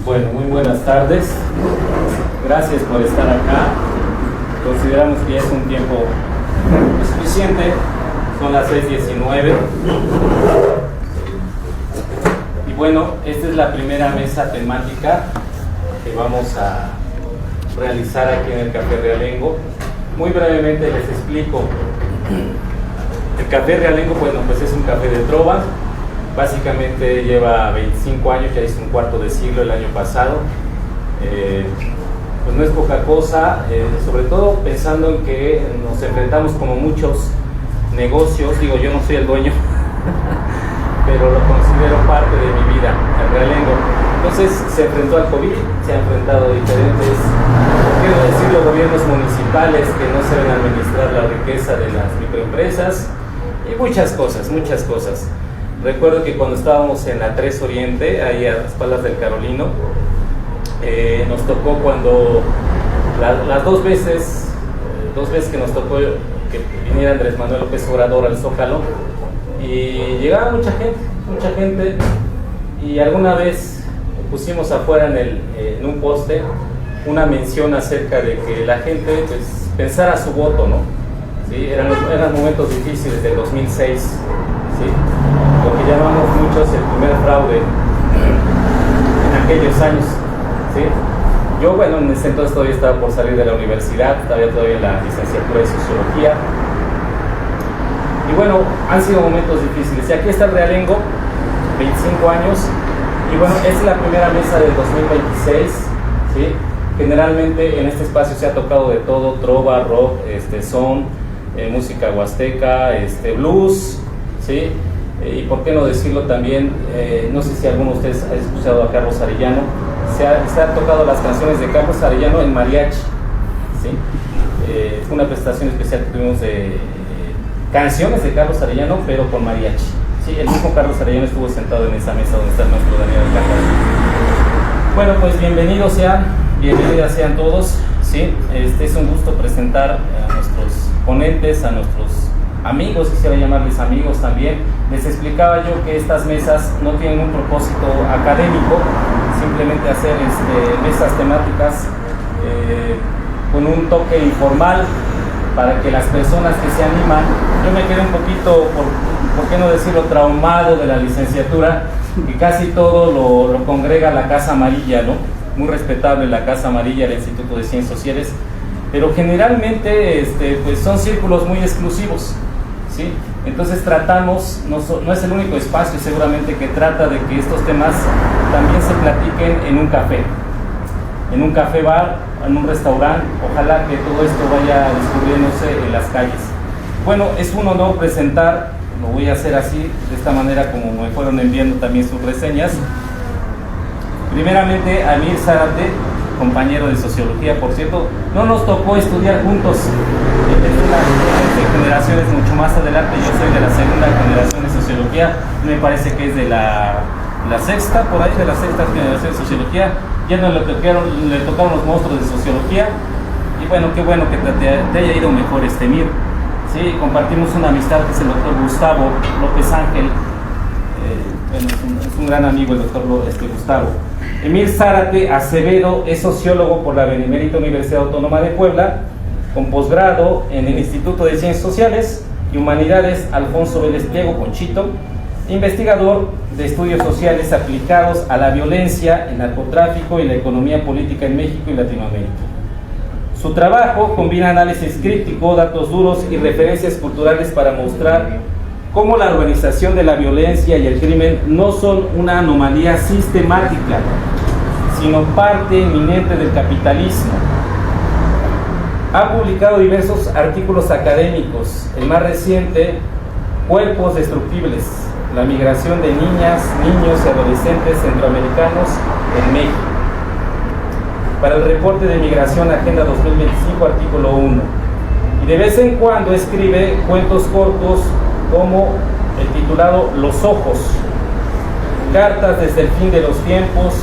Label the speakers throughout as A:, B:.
A: Bueno, muy buenas tardes. Gracias por estar acá. Consideramos que ya es un tiempo suficiente. Son las 6:19. Y bueno, esta es la primera mesa temática que vamos a realizar aquí en el Café Realengo. Muy brevemente les explico. El Café Realengo, bueno, pues es un café de trova. Básicamente lleva 25 años, ya hizo un cuarto de siglo el año pasado. Pues no es poca cosa, sobre todo pensando en que nos enfrentamos como muchos negocios. Digo, yo no soy el dueño, pero lo considero parte de mi vida, el Realengo. Entonces se enfrentó al COVID, se ha enfrentado a diferentes, por qué no decirlo, gobiernos municipales que no saben administrar la riqueza de las microempresas y muchas cosas, muchas cosas. Recuerdo que cuando estábamos en la 3 Oriente, ahí a las espaldas del Carolino, nos tocó cuando las dos veces que nos tocó que viniera Andrés Manuel López Obrador al Zócalo, y llegaba mucha gente, y alguna vez pusimos afuera en un poste una mención acerca de que la gente pues pensara su voto, ¿no? ¿Sí? Eran momentos difíciles del 2006, ¿sí? Lo que llamamos muchos el primer fraude en aquellos años, ¿sí? Yo, bueno, en ese entonces todavía estaba por salir de la universidad, estaba todavía en la licenciatura de Sociología, y bueno, han sido momentos difíciles, y aquí está el Realengo, 25 años, y bueno, es la primera mesa del 2026, ¿sí? Generalmente en este espacio se ha tocado de todo, trova, rock, son, música huasteca, blues, ¿sí? Y por qué no decirlo también, no sé si alguno de ustedes ha escuchado a Carlos Arellano, se han tocado las canciones de Carlos Arellano en mariachi, ¿sí? Fue una presentación especial que tuvimos de canciones de Carlos Arellano, pero con mariachi, ¿sí? El mismo Carlos Arellano estuvo sentado en esa mesa donde está el maestro Daniel Alcántara. Bueno, pues bienvenidas sean todos, ¿sí? Es un gusto presentar a nuestros ponentes, a nuestros amigos, quisiera llamarles amigos también. Les explicaba yo que estas mesas no tienen un propósito académico, simplemente hacer mesas temáticas con un toque informal para que las personas que se animan. Yo me quedé un poquito, por qué no decirlo, traumado de la licenciatura, que casi todo lo congrega la Casa Amarilla, ¿no? Muy respetable la Casa Amarilla del Instituto de Ciencias Sociales, pero generalmente pues son círculos muy exclusivos, ¿sí? Entonces tratamos, no es el único espacio seguramente que trata de que estos temas también se platiquen en un café bar, en un restaurante. Ojalá que todo esto vaya descubriéndose en las calles. Bueno, es un honor presentar, lo voy a hacer así, de esta manera como me fueron enviando también sus reseñas. Primeramente a Emir Zárate, compañero de Sociología, por cierto, no nos tocó estudiar juntos, de generaciones mucho más adelante. Yo soy de la segunda generación de Sociología, me parece que es de la sexta, por ahí, de la sexta generación de Sociología. Ya no le tocaron los monstruos de Sociología, y bueno, qué bueno que te haya ido mejor, Emir. Sí, compartimos una amistad, que es el doctor Gustavo López Ángel, es un gran amigo el doctor Gustavo. Emir Zárate Acevedo es sociólogo por la Benemérita Universidad Autónoma de Puebla, con posgrado en el Instituto de Ciencias Sociales y Humanidades Alfonso Vélez Pliego, Ponchito, investigador de estudios sociales aplicados a la violencia, el narcotráfico y la economía política en México y Latinoamérica. Su trabajo combina análisis crítico, datos duros y referencias culturales para mostrar cómo la organización de la violencia y el crimen no son una anomalía sistemática, sino parte inminente del capitalismo. Ha publicado diversos artículos académicos, el más reciente, Cuerpos Destructibles, la migración de niñas, niños y adolescentes centroamericanos en México. Para el reporte de migración Agenda 2025, artículo 1. Y de vez en cuando escribe cuentos cortos como el titulado Los Ojos, Cartas desde el fin de los tiempos,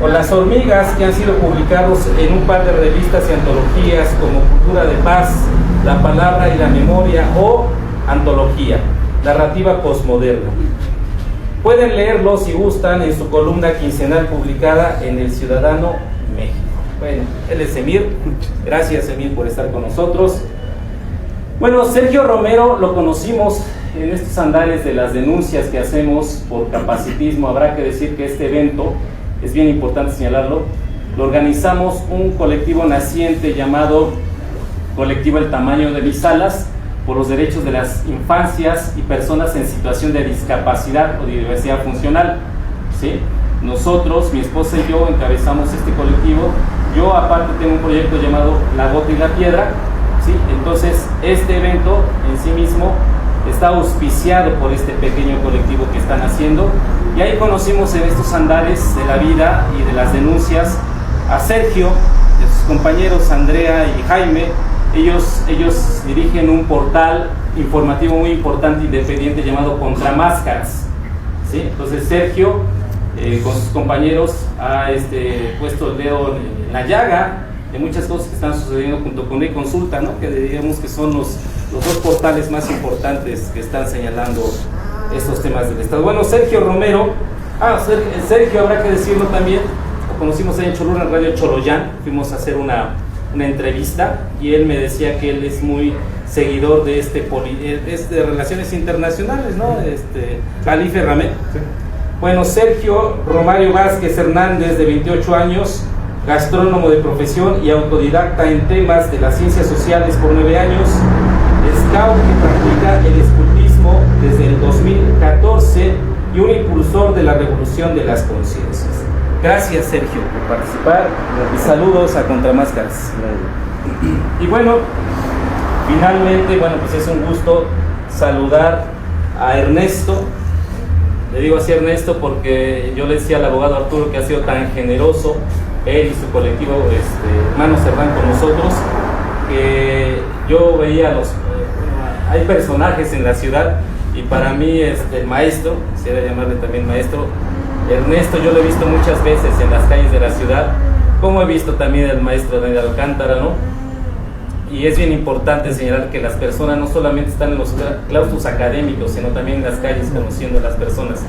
A: o Las Hormigas, que han sido publicados en un par de revistas y antologías como Cultura de Paz, La Palabra y la Memoria, o Antología, Narrativa Postmoderna. Pueden leerlo si gustan en su columna quincenal publicada en El Ciudadano México. Bueno, él es Emir. Gracias, Emir, por estar con nosotros. Bueno, Sergio Romero lo conocimos en estos andares de las denuncias que hacemos por capacitismo. Habrá que decir que este evento, es bien importante señalarlo, lo organizamos un colectivo naciente llamado Colectivo El Tamaño de Mis Alas, por los derechos de las infancias y personas en situación de discapacidad o de diversidad funcional, ¿sí? Nosotros, mi esposa y yo, encabezamos este colectivo. Yo aparte tengo un proyecto llamado La Gota y la Piedra, ¿sí? Entonces este evento en sí mismo está auspiciado por este pequeño colectivo que están haciendo, y ahí conocimos en estos andares de la vida y de las denuncias a Sergio, de sus compañeros Andrea y Jaime. Ellos dirigen un portal informativo muy importante, independiente, llamado Contramáscaras, ¿sí? Entonces Sergio, con sus compañeros, ha puesto el dedo en la llaga de muchas cosas que están sucediendo junto con eConsulta, ¿no? Que digamos que son los dos portales más importantes que están señalando estos temas del Estado. Bueno, Sergio Romero, Sergio habrá que decirlo también, lo conocimos ahí en Cholula, en Radio Choloyán, fuimos a hacer una entrevista, y él me decía que él es muy seguidor de de relaciones internacionales, ¿no? Calife Ramé. Sí. Bueno, Sergio Romario Vázquez Hernández, de 28 años, gastrónomo de profesión y autodidacta en temas de las ciencias sociales por 9 años, scout que practica el escultismo desde el 2014 y un impulsor de la revolución de las conciencias. Gracias, Sergio, por participar, y saludos a Contramáscaras. Y bueno, finalmente, pues es un gusto saludar a Ernesto. Le digo así Ernesto porque yo le decía al abogado Arturo que ha sido tan generoso, él y su colectivo, Hermanos Cerdán, con nosotros, que yo veía hay personajes en la ciudad, y para mí el maestro, quisiera llamarle también maestro, Ernesto, yo lo he visto muchas veces en las calles de la ciudad, como he visto también el maestro de Alcántara, ¿no? Y es bien importante señalar que las personas no solamente están en los claustros académicos, sino también en las calles conociendo a las personas.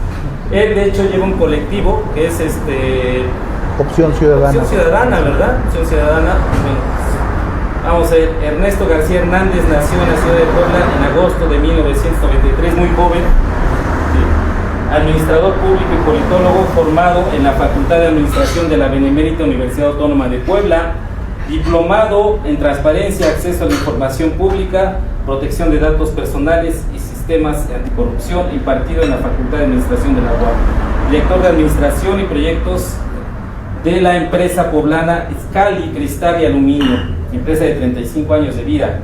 A: Él de hecho lleva un colectivo que es
B: Opción Ciudadana.
A: Opción Ciudadana, ¿verdad? Opción Ciudadana. Bueno, vamos a ver, Ernesto García Hernández nació en la ciudad de Puebla en agosto de 1993, muy joven. Administrador público y politólogo, formado en la Facultad de Administración de la Benemérita Universidad Autónoma de Puebla, diplomado en Transparencia, Acceso a la Información Pública, Protección de Datos Personales y Sistemas Anticorrupción, impartido en la Facultad de Administración de la UAP, director de Administración y Proyectos de la empresa poblana Scali Cristal y Aluminio, empresa de 35 años de vida,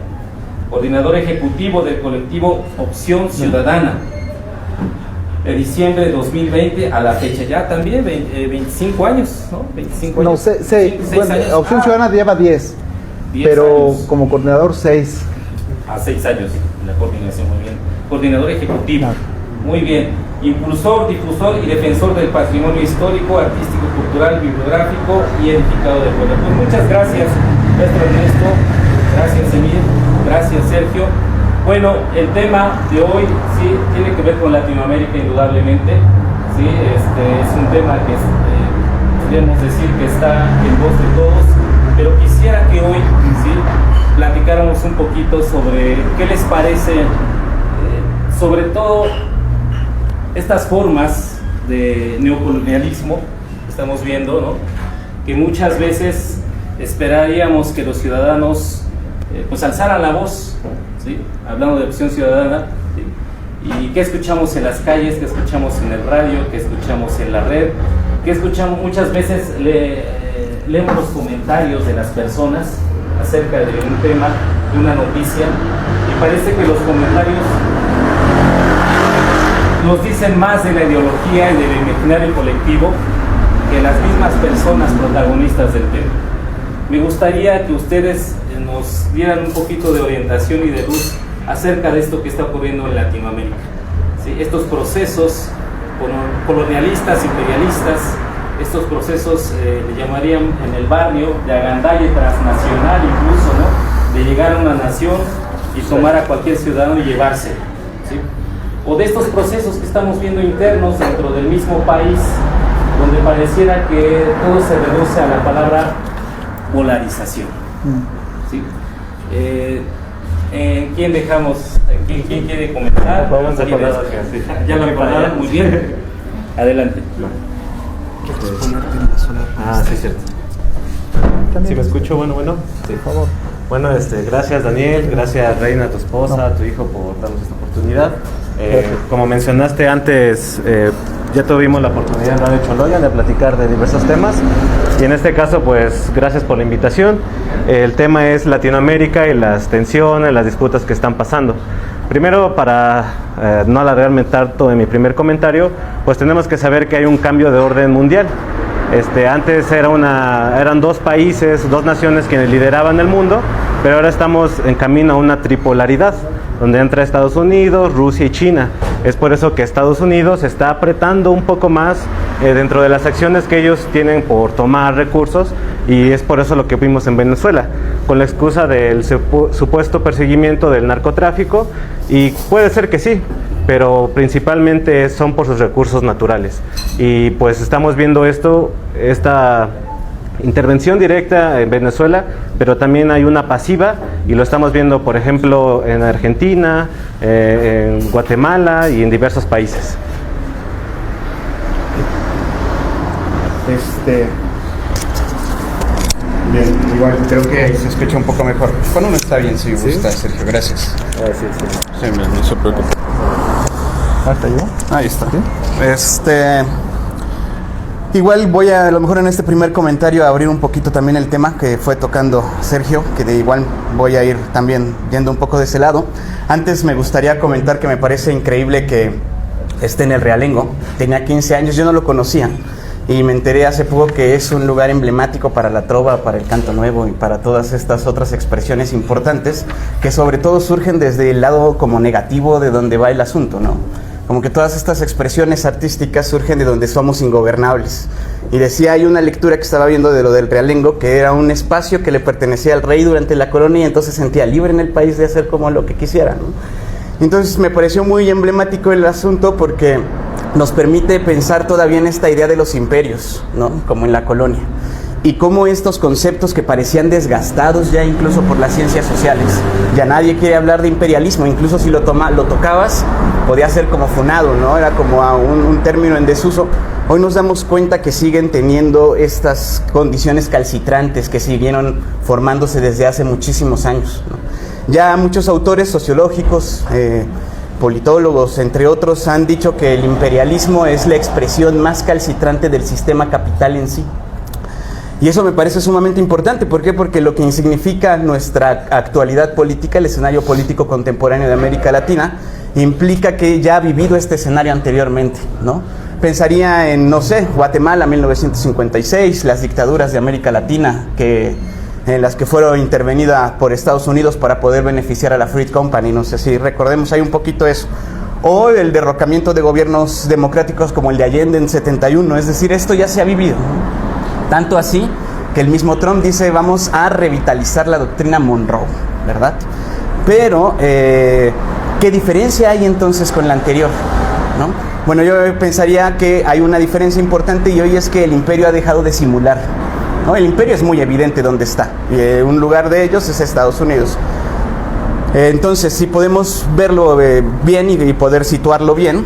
A: coordinador ejecutivo del colectivo Opción Ciudadana, de diciembre de 2020 a la fecha, ya también 25 años, ¿no? 25 años.
B: No, 6 años. Opción Ciudadana lleva 10, pero años. Como coordinador 6.
A: 6 años, la coordinación, muy bien. Coordinador ejecutivo, muy bien. Impulsor, difusor y defensor del patrimonio histórico, artístico, cultural, bibliográfico y edificado de Puebla. Pues muchas gracias, maestro Ernesto, gracias Emir, gracias Sergio. Bueno, el tema de hoy sí tiene que ver con Latinoamérica indudablemente, sí, es un tema que podríamos decir que está en voz de todos, pero quisiera que hoy sí platicáramos un poquito sobre qué les parece, sobre todo estas formas de neocolonialismo que estamos viendo, ¿no? Que muchas veces esperaríamos que los ciudadanos pues alzaran la voz, ¿sí? Hablando de Opción Ciudadana, ¿sí? Y qué escuchamos en las calles, qué escuchamos en el radio, qué escuchamos en la red, qué escuchamos muchas veces, leemos los comentarios de las personas acerca de un tema, de una noticia, y parece que los comentarios nos dicen más de la ideología y del imaginario colectivo que las mismas personas protagonistas del tema. Me gustaría que ustedes nos dieran un poquito de orientación y de luz acerca de esto que está ocurriendo en Latinoamérica, ¿sí? Estos procesos colonialistas, imperialistas, estos procesos le llamarían en el barrio de agandalle transnacional incluso, ¿no? De llegar a una nación y tomar a cualquier ciudadano y llevarse, ¿sí? o de estos procesos que estamos viendo internos dentro del mismo país, donde pareciera que todo se reduce a la palabra polarización. ¿Sí? ¿Quién dejamos? ¿Quién quiere comentar?
C: Vamos a poner.
A: Ya lo prepararon, muy bien. Adelante.
C: Sí, cierto. ¿Sí me escucho? Bueno. Sí, por favor. Bueno, gracias Daniel, gracias Reina, tu esposa, a tu hijo por darnos esta oportunidad. Como mencionaste antes, ya tuvimos la oportunidad en Radio Choloyan de platicar de diversos temas y en este caso pues gracias por la invitación. El tema es Latinoamérica y las tensiones, las disputas que están pasando. Primero, para no alargarme tanto en mi primer comentario, pues tenemos que saber que hay un cambio de orden mundial. Antes eran dos países, dos naciones quienes lideraban el mundo, pero ahora estamos en camino a una tripolaridad, donde entra Estados Unidos, Rusia y China. Es por eso que Estados Unidos está apretando un poco más dentro de las acciones que ellos tienen por tomar recursos, y es por eso lo que vimos en Venezuela, con la excusa del supuesto perseguimiento del narcotráfico, y puede ser que sí, pero principalmente son por sus recursos naturales. Y pues estamos viendo esta intervención directa en Venezuela, pero también hay una pasiva, y lo estamos viendo, por ejemplo, en Argentina, en Guatemala y en diversos países.
D: Bien, igual creo que ahí se escucha un poco mejor. Bueno, no está bien, si gusta, Sergio, gracias. Sí, no se preocupe.
B: ¿Hasta yo?
D: Ahí está. Igual voy a lo mejor en este primer comentario a abrir un poquito también el tema que fue tocando Sergio, que de igual voy a ir también yendo un poco de ese lado. Antes me gustaría comentar que me parece increíble que esté en el Realengo. Tenía 15 años, yo no lo conocía, y me enteré hace poco que es un lugar emblemático para la trova, para el canto nuevo y para todas estas otras expresiones importantes que sobre todo surgen desde el lado como negativo de donde va el asunto, ¿no? Como que todas estas expresiones artísticas surgen de donde somos ingobernables. Y decía, hay una lectura que estaba viendo de lo del Realengo, que era un espacio que le pertenecía al rey durante la corona y entonces se sentía libre en el país de hacer como lo que quisiera, ¿no? Entonces me pareció muy emblemático el asunto porque nos permite pensar todavía en esta idea de los imperios, ¿no? Como en la colonia. Y cómo estos conceptos que parecían desgastados ya incluso por las ciencias sociales, ya nadie quiere hablar de imperialismo, incluso si lo tocabas, podía ser como funado, ¿no? Era como un término en desuso. Hoy nos damos cuenta que siguen teniendo estas condiciones calcitrantes que siguieron formándose desde hace muchísimos años, ¿no? Ya muchos autores sociológicos, politólogos, entre otros, han dicho que el imperialismo es la expresión más calcitrante del sistema capital en sí. Y eso me parece sumamente importante. ¿Por qué? Porque lo que significa nuestra actualidad política, el escenario político contemporáneo de América Latina, implica que ya ha vivido este escenario anteriormente, ¿no? Pensaría en, no sé, Guatemala 1956, las dictaduras de América Latina en las que fueron intervenidas por Estados Unidos para poder beneficiar a la Fruit Company, no sé si recordemos ahí un poquito eso. O el derrocamiento de gobiernos democráticos como el de Allende en 71, es decir, esto ya se ha vivido. Tanto así que el mismo Trump dice, vamos a revitalizar la doctrina Monroe, ¿verdad? Pero, ¿qué diferencia hay entonces con la anterior, ¿no? Bueno, yo pensaría que hay una diferencia importante y hoy es que el imperio ha dejado de simular, ¿no? El imperio es muy evidente dónde está, y un lugar de ellos es Estados Unidos. Entonces, si podemos verlo bien y poder situarlo bien,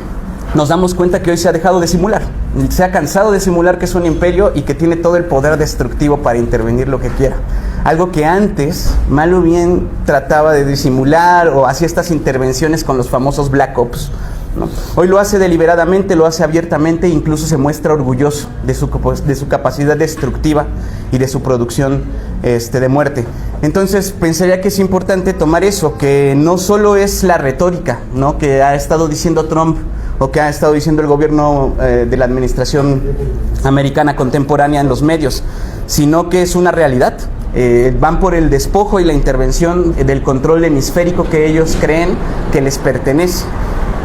D: nos damos cuenta que hoy se ha dejado de simular. Se ha cansado de simular que es un imperio y que tiene todo el poder destructivo para intervenir lo que quiera. Algo que antes, mal o bien, trataba de disimular o hacía estas intervenciones con los famosos Black Ops, ¿no? Hoy lo hace deliberadamente, lo hace abiertamente, incluso se muestra orgulloso de su capacidad destructiva y de su producción de muerte. Entonces pensaría que es importante tomar eso, que no solo es la retórica, ¿no?, que ha estado diciendo Trump o que ha estado diciendo el gobierno de la administración americana contemporánea en los medios, sino que es una realidad. Van por el despojo y la intervención del control hemisférico que ellos creen que les pertenece.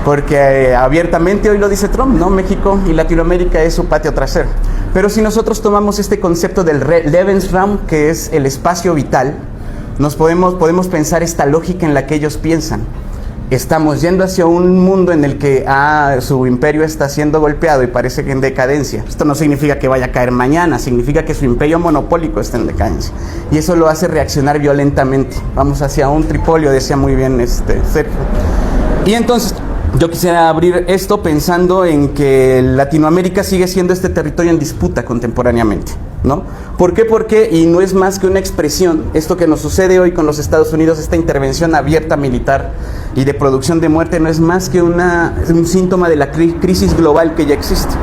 D: Porque abiertamente hoy lo dice Trump, ¿no? México y Latinoamérica es su patio trasero. Pero si nosotros tomamos este concepto del Lebensraum, que es el espacio vital, podemos pensar esta lógica en la que ellos piensan. estamos yendo hacia un mundo en el que su imperio está siendo golpeado y parece que en decadencia. Esto no significa que vaya a caer mañana, significa que su imperio monopólico está en decadencia. Y eso lo hace reaccionar violentamente. Vamos hacia un tripolio, decía muy bien Sergio. Y entonces yo quisiera abrir esto pensando en que Latinoamérica sigue siendo este territorio en disputa contemporáneamente, ¿no? ¿Por qué? Porque, y no es más que una expresión, esto que nos sucede hoy con los Estados Unidos, esta intervención abierta militar y de producción de muerte, no es más que un síntoma de la crisis global que ya existe,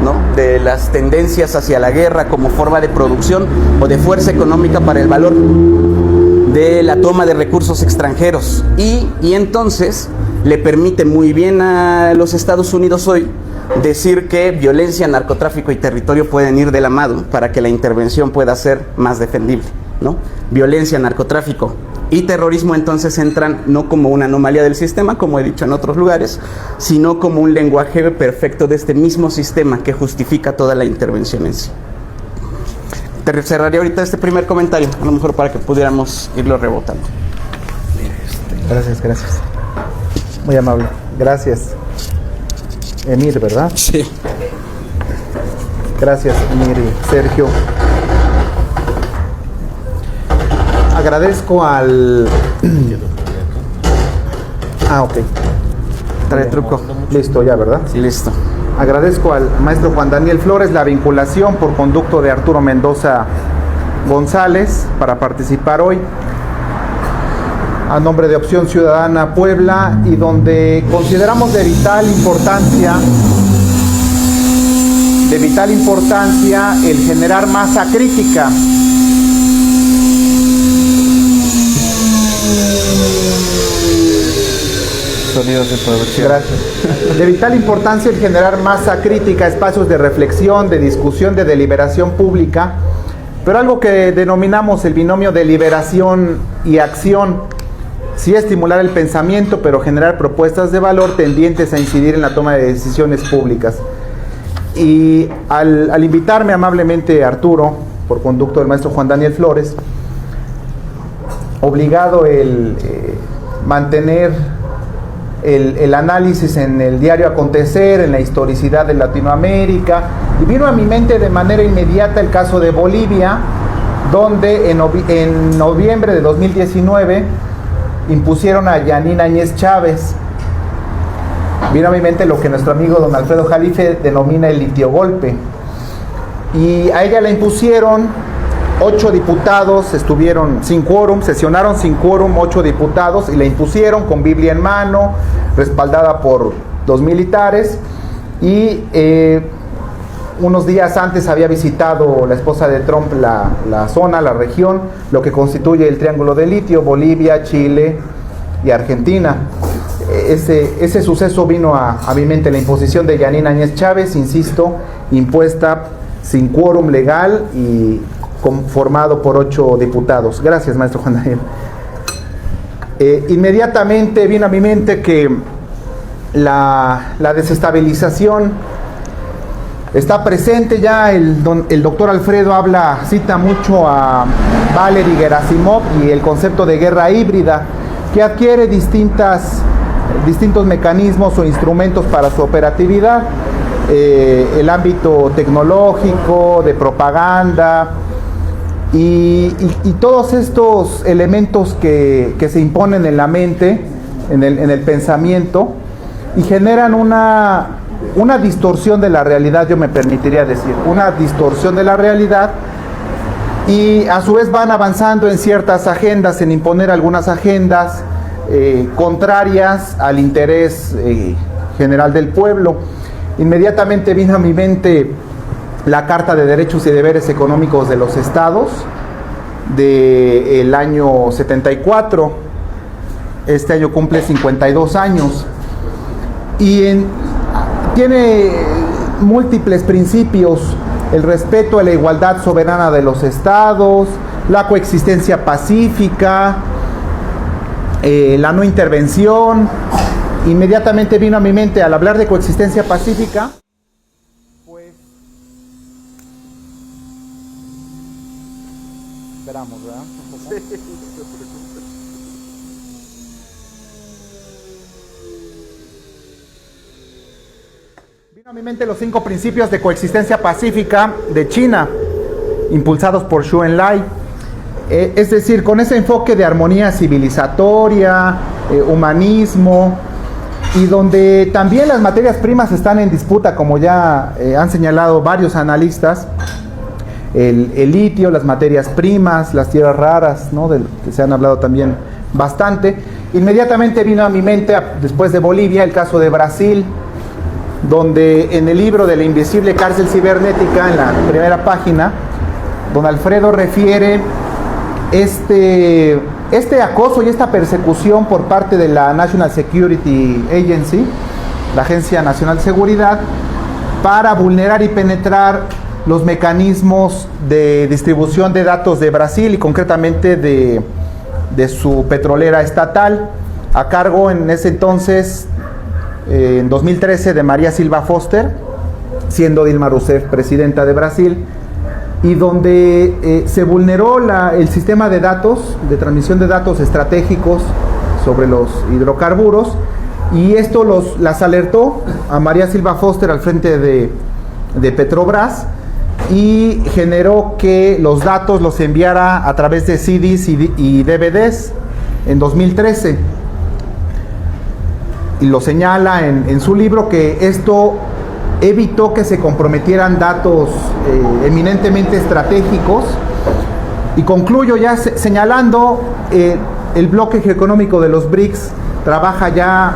D: ¿no? De las tendencias hacia la guerra como forma de producción o de fuerza económica para el valor, de la toma de recursos extranjeros. Y entonces le permite muy bien a los Estados Unidos hoy decir que violencia, narcotráfico y territorio pueden ir de la mano para que la intervención pueda ser más defendible, ¿no? Violencia, narcotráfico y terrorismo entonces entran no como una anomalía del sistema, como he dicho en otros lugares, sino como un lenguaje perfecto de este mismo sistema que justifica toda la intervención en sí. Te cerraría ahorita este primer comentario, a lo mejor para que pudiéramos irlo rebotando.
B: Gracias. Muy amable. Gracias. Emir, ¿verdad?
D: Sí.
B: Gracias, Emir y Sergio. Agradezco al... ok.
D: Trae truco.
B: Listo ya, ¿verdad?
D: Sí, listo.
B: Agradezco al maestro Juan Daniel Flores la vinculación por conducto de Arturo Mendoza González para participar hoy a nombre de Opción Ciudadana Puebla, y donde consideramos de vital importancia el generar masa crítica.
D: Sonidos de producción.
B: Gracias. De vital importancia el generar masa crítica, espacios de reflexión, de discusión, de deliberación pública, pero algo que denominamos el binomio deliberación y acción. Sí, estimular el pensamiento, pero generar propuestas de valor tendientes a incidir en la toma de decisiones públicas. Y al invitarme amablemente Arturo, por conducto del maestro Juan Daniel Flores, obligado el mantener el análisis en el diario acontecer, en la historicidad de Latinoamérica, y vino a mi mente de manera inmediata el caso de Bolivia, donde en noviembre de 2019 impusieron a Yanine Áñez Chávez. Vino a mi mente lo que nuestro amigo don Alfredo Jalife denomina el litiogolpe, y a ella la impusieron. 8 diputados estuvieron sin quórum, sesionaron sin quórum 8 diputados y la impusieron con Biblia en mano, respaldada por 2 militares. Y unos días antes había visitado la esposa de Trump la zona, la región, lo que constituye el Triángulo de Litio: Bolivia, Chile y Argentina. Ese suceso vino a mi mente, la imposición de Yanine Áñez Chávez, insisto, impuesta sin quórum legal y conformado por 8 diputados. Gracias, maestro Juan Daniel. Inmediatamente vino a mi mente que la desestabilización está presente ya. El doctor Alfredo cita mucho a Valery Gerasimov y el concepto de guerra híbrida, que adquiere distintos mecanismos o instrumentos para su operatividad. El ámbito tecnológico, de propaganda, y todos estos elementos que se imponen en la mente, en el pensamiento, y generan una distorsión de la realidad, yo me permitiría decir, una distorsión de la realidad, y a su vez van avanzando en ciertas agendas, en imponer algunas agendas contrarias al interés general del pueblo. Inmediatamente vino a mi mente la Carta de Derechos y Deberes Económicos de los Estados del año 74. Este año cumple 52 años y tiene múltiples principios: el respeto a la igualdad soberana de los estados, la coexistencia pacífica, la no intervención. Inmediatamente vino a mi mente, al hablar de coexistencia pacífica, pues esperamos, ¿verdad? mi mente los 5 principios de coexistencia pacífica de China, impulsados por Zhou Enlai. Es decir, con ese enfoque de armonía civilizatoria, humanismo, y donde también las materias primas están en disputa, como ya han señalado varios analistas, el litio, las materias primas, las tierras raras, ¿no? Que se han hablado también bastante. Inmediatamente vino a mi mente, después de Bolivia, el caso de Brasil, donde en el libro de la invisible cárcel cibernética, en la primera página, don Alfredo refiere este acoso y esta persecución por parte de la National Security Agency, la Agencia Nacional de Seguridad, para vulnerar y penetrar los mecanismos de distribución de datos de Brasil y concretamente de su petrolera estatal, a cargo en ese entonces, en 2013, de María Silva Foster, siendo Dilma Rousseff presidenta de Brasil, y donde se vulneró el sistema de datos, de transmisión de datos estratégicos sobre los hidrocarburos, y esto las alertó a María Silva Foster al frente de Petrobras, y generó que los datos los enviara a través de CDs y DVDs en 2013. Y lo señala en su libro que esto evitó que se comprometieran datos eminentemente estratégicos. Y concluyo ya señalando el bloque geoeconómico de los BRICS trabaja ya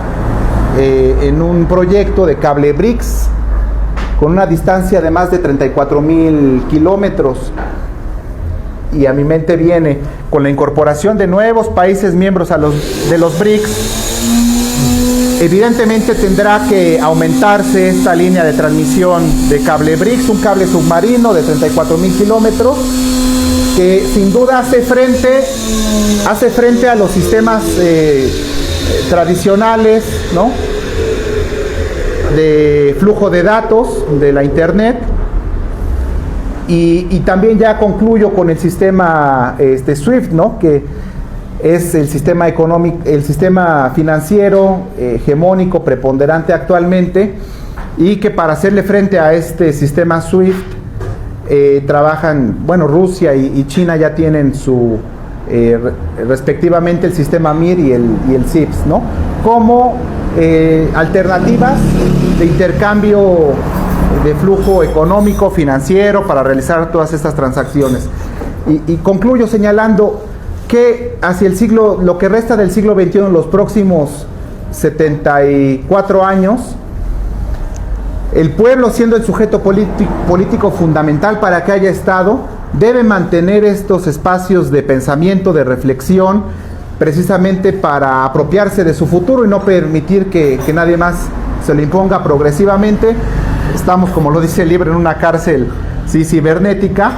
B: en un proyecto de cable BRICS con una distancia de más de 34,000 kilómetros. Y a mi mente viene, con la incorporación de nuevos países miembros de los BRICS, evidentemente tendrá que aumentarse esta línea de transmisión de cable BRICS, un cable submarino de 34,000 kilómetros, que sin duda hace frente a los sistemas tradicionales, ¿no?, de flujo de datos de la internet. Y también ya concluyo con el sistema SWIFT, ¿no?, que es el sistema económico, el sistema financiero hegemónico preponderante actualmente, y que para hacerle frente a este sistema SWIFT trabajan, bueno, Rusia y China ya tienen respectivamente el sistema MIR y el CIPS, ¿no?, como alternativas de intercambio de flujo económico, financiero, para realizar todas estas transacciones. Y concluyo señalando que hacia lo que resta del siglo XXI, los próximos 74 años, el pueblo, siendo el sujeto político fundamental para que haya Estado, debe mantener estos espacios de pensamiento, de reflexión, precisamente para apropiarse de su futuro y no permitir que nadie más se lo imponga progresivamente. Estamos, como lo dice el libro, en una cárcel cibernética,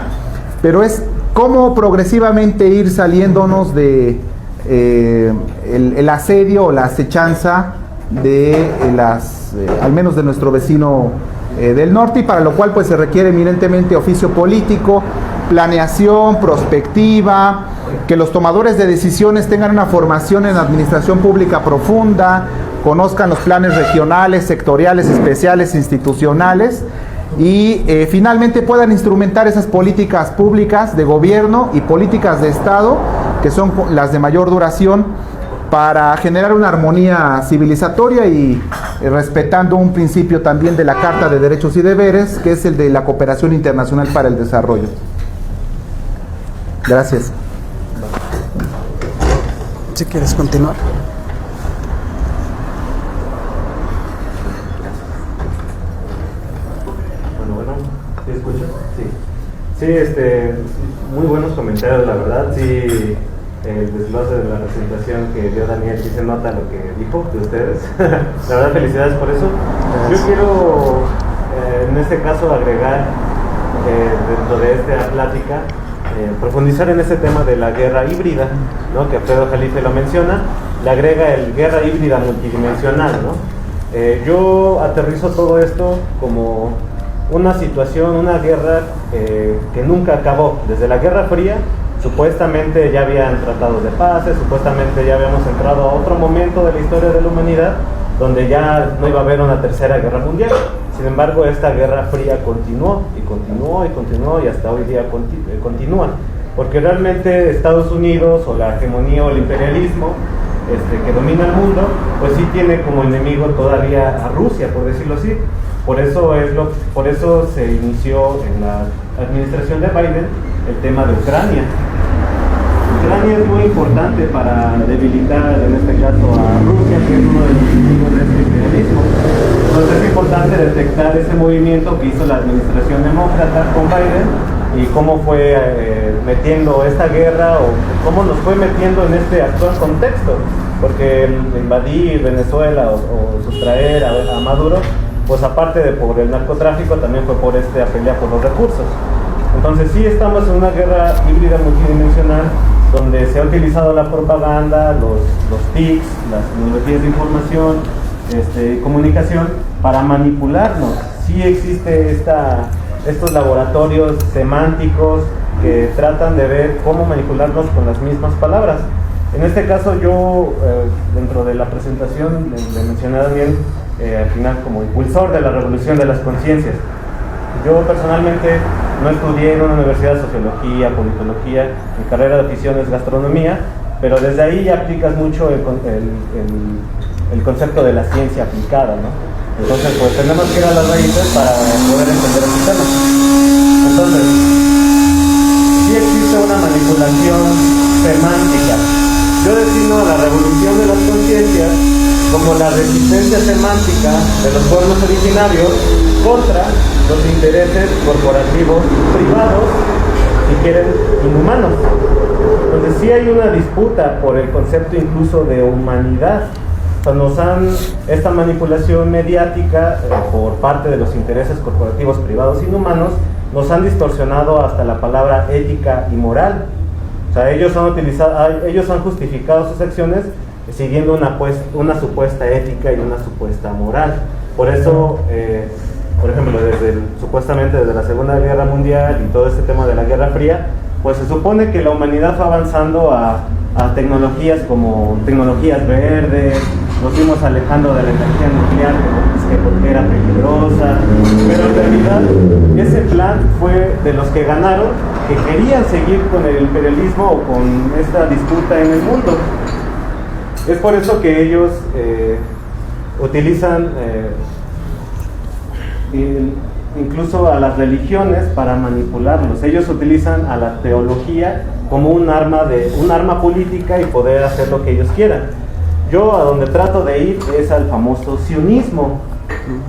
B: pero es cómo progresivamente ir saliéndonos de el asedio o la acechanza de al menos de nuestro vecino del norte, y para lo cual pues se requiere eminentemente oficio político, planeación, prospectiva, que los tomadores de decisiones tengan una formación en administración pública profunda, conozcan los planes regionales, sectoriales, especiales, institucionales, y finalmente puedan instrumentar esas políticas públicas de gobierno y políticas de Estado, que son las de mayor duración, para generar una armonía civilizatoria y respetando un principio también de la Carta de Derechos y Deberes, que es el de la cooperación internacional para el desarrollo. Gracias.
D: Si quieres continuar.
C: Bueno, ¿sí escuchas? Sí, muy buenos comentarios, la verdad. Sí, el desglose de la presentación que dio Daniel, sí se nota lo que dijo de ustedes. La verdad, felicidades por eso. Yo quiero, en este caso, agregar dentro de esta plática, profundizar en ese tema de la guerra híbrida, ¿no?, que Alfredo Jalife lo menciona. Le agrega el guerra híbrida multidimensional, ¿no? Yo aterrizo todo esto como una situación, una guerra que nunca acabó. Desde la Guerra Fría, supuestamente ya habían tratados de paz, supuestamente ya habíamos entrado a otro momento de la historia de la humanidad, donde ya no iba a haber una tercera guerra mundial. Sin embargo, esta guerra fría continuó y continuó y continuó y hasta hoy día continúa, porque realmente Estados Unidos o la hegemonía o el imperialismo que domina el mundo, pues sí tiene como enemigo todavía a Rusia, por decirlo así. Por eso se inició en la administración de Biden el tema de Ucrania. Ucrania es muy importante para debilitar en este caso a Rusia, que es uno de los enemigos de este imperialismo. Entonces es importante detectar ese movimiento que hizo la administración demócrata con Biden y cómo fue metiendo esta guerra o cómo nos fue metiendo en este actual contexto, porque el invadir Venezuela o sustraer a Maduro, pues aparte de por el narcotráfico, también fue por esta pelea por los recursos. Entonces sí estamos en una guerra híbrida multidimensional donde se ha utilizado la propaganda, los TICs, las tecnologías de información, comunicación para manipularnos. Sí existe estos laboratorios semánticos que tratan de ver cómo manipularnos con las mismas palabras. En este caso yo, dentro de la presentación, le mencioné a Daniel al final como impulsor de la revolución de las conciencias. Yo personalmente no estudié en una universidad de sociología, politología, mi carrera de afición es gastronomía, pero desde ahí ya aplicas mucho el concepto de la ciencia aplicada, ¿no? Entonces, pues tenemos que ir a las raíces para poder entender el sistema. Entonces, sí existe una manipulación semántica. Yo defino la revolución de las conciencias como la resistencia semántica de los pueblos originarios contra los intereses corporativos privados, si quieren, inhumanos. Entonces sí hay una disputa por el concepto incluso de humanidad. O sea, esta manipulación mediática por parte de los intereses corporativos privados inhumanos nos han distorsionado hasta la palabra ética y moral. O sea, ellos han justificado sus acciones siguiendo una supuesta ética y una supuesta moral. Por eso, por ejemplo, supuestamente desde la Segunda Guerra Mundial y todo este tema de la Guerra Fría, pues se supone que la humanidad fue avanzando a tecnologías como tecnologías verdes, nos fuimos alejando de la energía nuclear porque era peligrosa, pero en realidad ese plan fue de los que ganaron, que querían seguir con el imperialismo o con esta disputa en el mundo. Es por eso que ellos utilizan incluso a las religiones para manipularlos. Ellos utilizan a la teología como un arma política y poder hacer lo que ellos quieran. Yo a donde trato de ir es al famoso sionismo.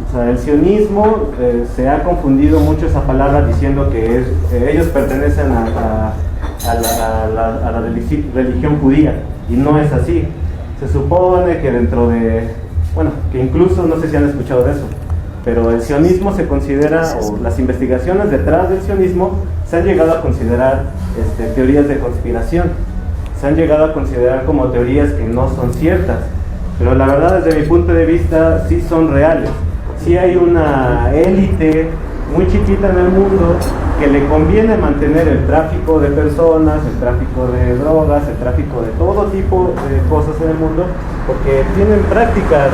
C: O sea, el sionismo se ha confundido mucho esa palabra diciendo que ellos pertenecen a la religión judía, y no es así. Se supone que que incluso no sé si han escuchado de eso, pero el sionismo se considera, o las investigaciones detrás del sionismo se han llegado a considerar teorías de conspiración, se han llegado a considerar como teorías que no son ciertas, pero la verdad desde mi punto de vista sí son reales. Sí hay una élite muy chiquita en el mundo que le conviene mantener el tráfico de personas, el tráfico de drogas, el tráfico de todo tipo de cosas en el mundo, porque tienen prácticas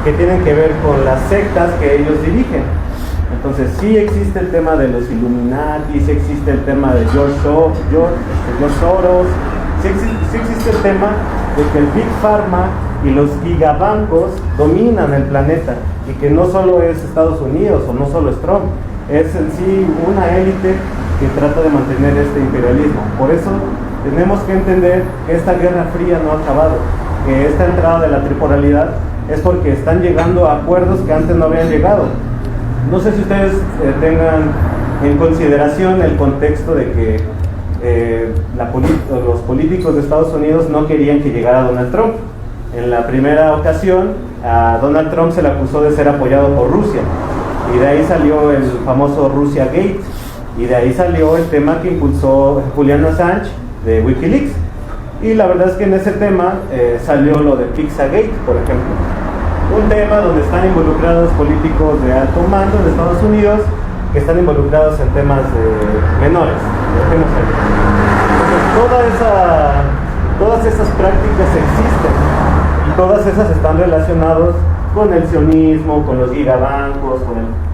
C: que tienen que ver con las sectas que ellos dirigen. Entonces sí existe el tema de los Illuminati, sí existe el tema de George Soros, sí existe el tema de que el Big Pharma y los gigabancos dominan el planeta, y que no solo es Estados Unidos o no solo es Trump, es en sí una élite que trata de mantener este imperialismo. Por eso tenemos que entender que esta Guerra Fría no ha acabado, que esta entrada de la tripolaridad es porque están llegando a acuerdos que antes no habían llegado. No sé si ustedes tengan en consideración el contexto de que los políticos de Estados Unidos no querían que llegara Donald Trump. En la primera ocasión a Donald Trump se le acusó de ser apoyado por Rusia, y de ahí salió el famoso Russia Gate, y de ahí salió el tema que impulsó Julian Assange de Wikileaks. Y la verdad es que en ese tema salió lo de Pizzagate, por ejemplo, un tema donde están involucrados políticos de alto mando de Estados Unidos que están involucrados en temas menores. Entonces, todas esas prácticas existen, y todas esas están relacionadas con el sionismo, con los gigabancos,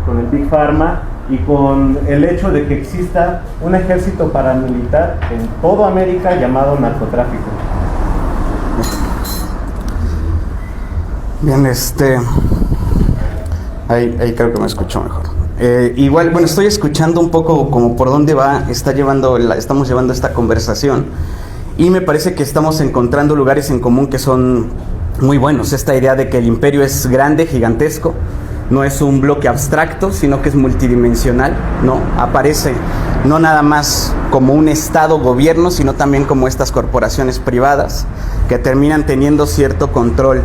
C: con el Big Pharma y con el hecho de que exista un ejército paramilitar en toda América llamado narcotráfico.
D: Bien, ahí creo que me escucho mejor. Igual, bueno, estoy escuchando un poco como por dónde estamos llevando esta conversación, y me parece que estamos encontrando lugares en común que son muy buenos. Esta idea de que el imperio es grande, gigantesco, no es un bloque abstracto, sino que es multidimensional, ¿no? Aparece no nada más como un estado-gobierno, sino también como estas corporaciones privadas que terminan teniendo cierto control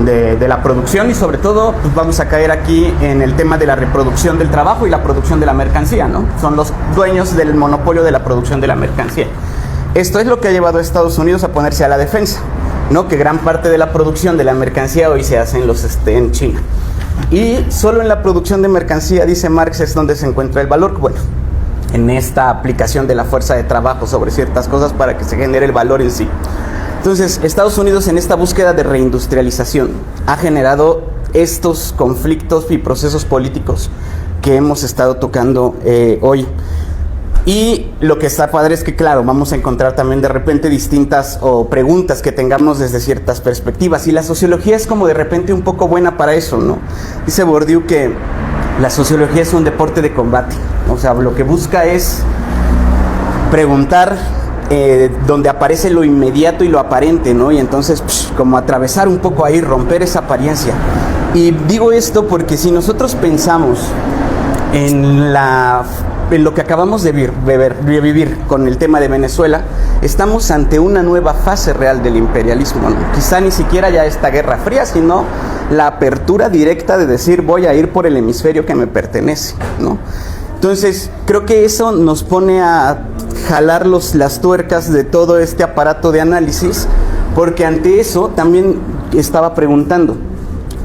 D: de la producción, y sobre todo pues vamos a caer aquí en el tema de la reproducción del trabajo y la producción de la mercancía, ¿no? Son los dueños del monopolio de la producción de la mercancía. Esto es lo que ha llevado a Estados Unidos a ponerse a la defensa, ¿no? Que gran parte de la producción de la mercancía hoy se hace en China. Y solo en la producción de mercancía, dice Marx, es donde se encuentra el valor. Bueno, en esta aplicación de la fuerza de trabajo sobre ciertas cosas para que se genere el valor en sí. Entonces, Estados Unidos, en esta búsqueda de reindustrialización, ha generado estos conflictos y procesos políticos que hemos estado tocando hoy. Y lo que está padre es que, claro, vamos a encontrar también de repente distintas preguntas que tengamos desde ciertas perspectivas. Y la sociología es como de repente un poco buena para eso, ¿no? Dice Bourdieu que la sociología es un deporte de combate. O sea, lo que busca es preguntar donde aparece lo inmediato y lo aparente, ¿no? Y entonces, como atravesar un poco ahí, romper esa apariencia. Y digo esto porque si nosotros pensamos en lo que acabamos de vivir con el tema de Venezuela, estamos ante una nueva fase real del imperialismo, ¿no? Quizá ni siquiera ya esta Guerra Fría, sino la apertura directa de decir voy a ir por el hemisferio que me pertenece, ¿no? Entonces, creo que eso nos pone a jalar las tuercas de todo este aparato de análisis, porque ante eso también estaba preguntando,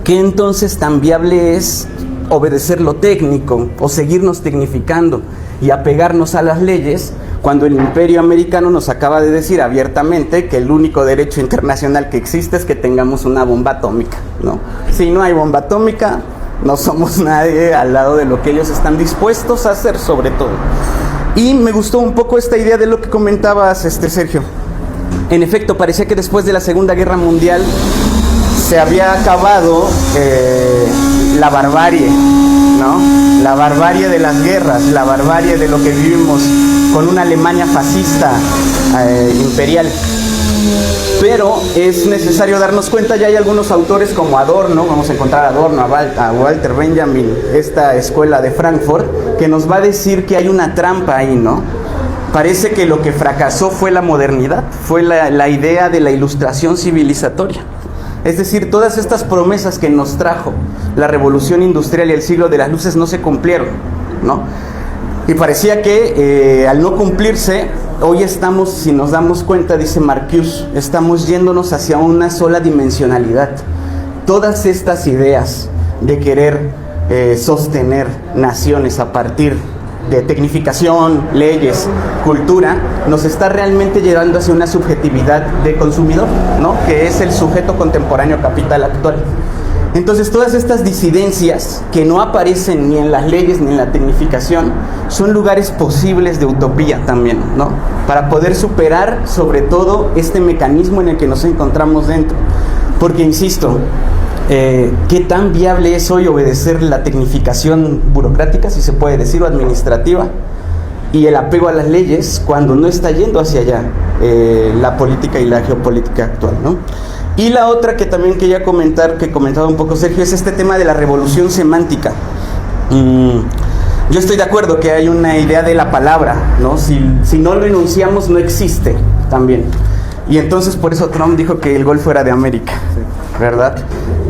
D: ¿qué entonces tan viable es obedecer lo técnico o seguirnos tecnificando y apegarnos a las leyes cuando el imperio americano nos acaba de decir abiertamente que el único derecho internacional que existe es que tengamos una bomba atómica, ¿no? Si no hay bomba atómica, no somos nadie al lado de lo que ellos están dispuestos a hacer, sobre todo. Y me gustó un poco esta idea de lo que comentabas, Sergio. En efecto, parecía que después de la Segunda Guerra Mundial se había acabado la barbarie, ¿no? La barbarie de las guerras, la barbarie de lo que vivimos con una Alemania fascista imperial. Pero es necesario darnos cuenta, ya hay algunos autores como Adorno, vamos a encontrar a Adorno, a Walter Benjamin, esta escuela de Frankfurt, que nos va a decir que hay una trampa ahí, ¿no? Parece que lo que fracasó fue la modernidad, fue la idea de la ilustración civilizatoria. Es decir, todas estas promesas que nos trajo la revolución industrial y el siglo de las luces no se cumplieron, ¿no? Y parecía que al no cumplirse, hoy estamos, si nos damos cuenta, dice Marcuse, estamos yéndonos hacia una sola dimensionalidad. Todas estas ideas de querer sostener naciones a partir de tecnificación, leyes, cultura, nos está realmente llevando hacia una subjetividad de consumidor, ¿no? Que es el sujeto contemporáneo capital actual. Entonces, todas estas disidencias que no aparecen ni en las leyes ni en la tecnificación son lugares posibles de utopía también, ¿no? Para poder superar, sobre todo, este mecanismo en el que nos encontramos dentro. Porque, insisto, ¿qué tan viable es hoy obedecer la tecnificación burocrática, si se puede decir, o administrativa, y el apego a las leyes cuando no está yendo hacia allá la política y la geopolítica actual, ¿no? Y la otra que también quería comentar, que comentaba un poco Sergio, es este tema de la revolución semántica. Yo estoy de acuerdo que hay una idea de la palabra, ¿no? Si no lo enunciamos, no existe también. Y entonces por eso Trump dijo que el Golfo era de América, ¿verdad?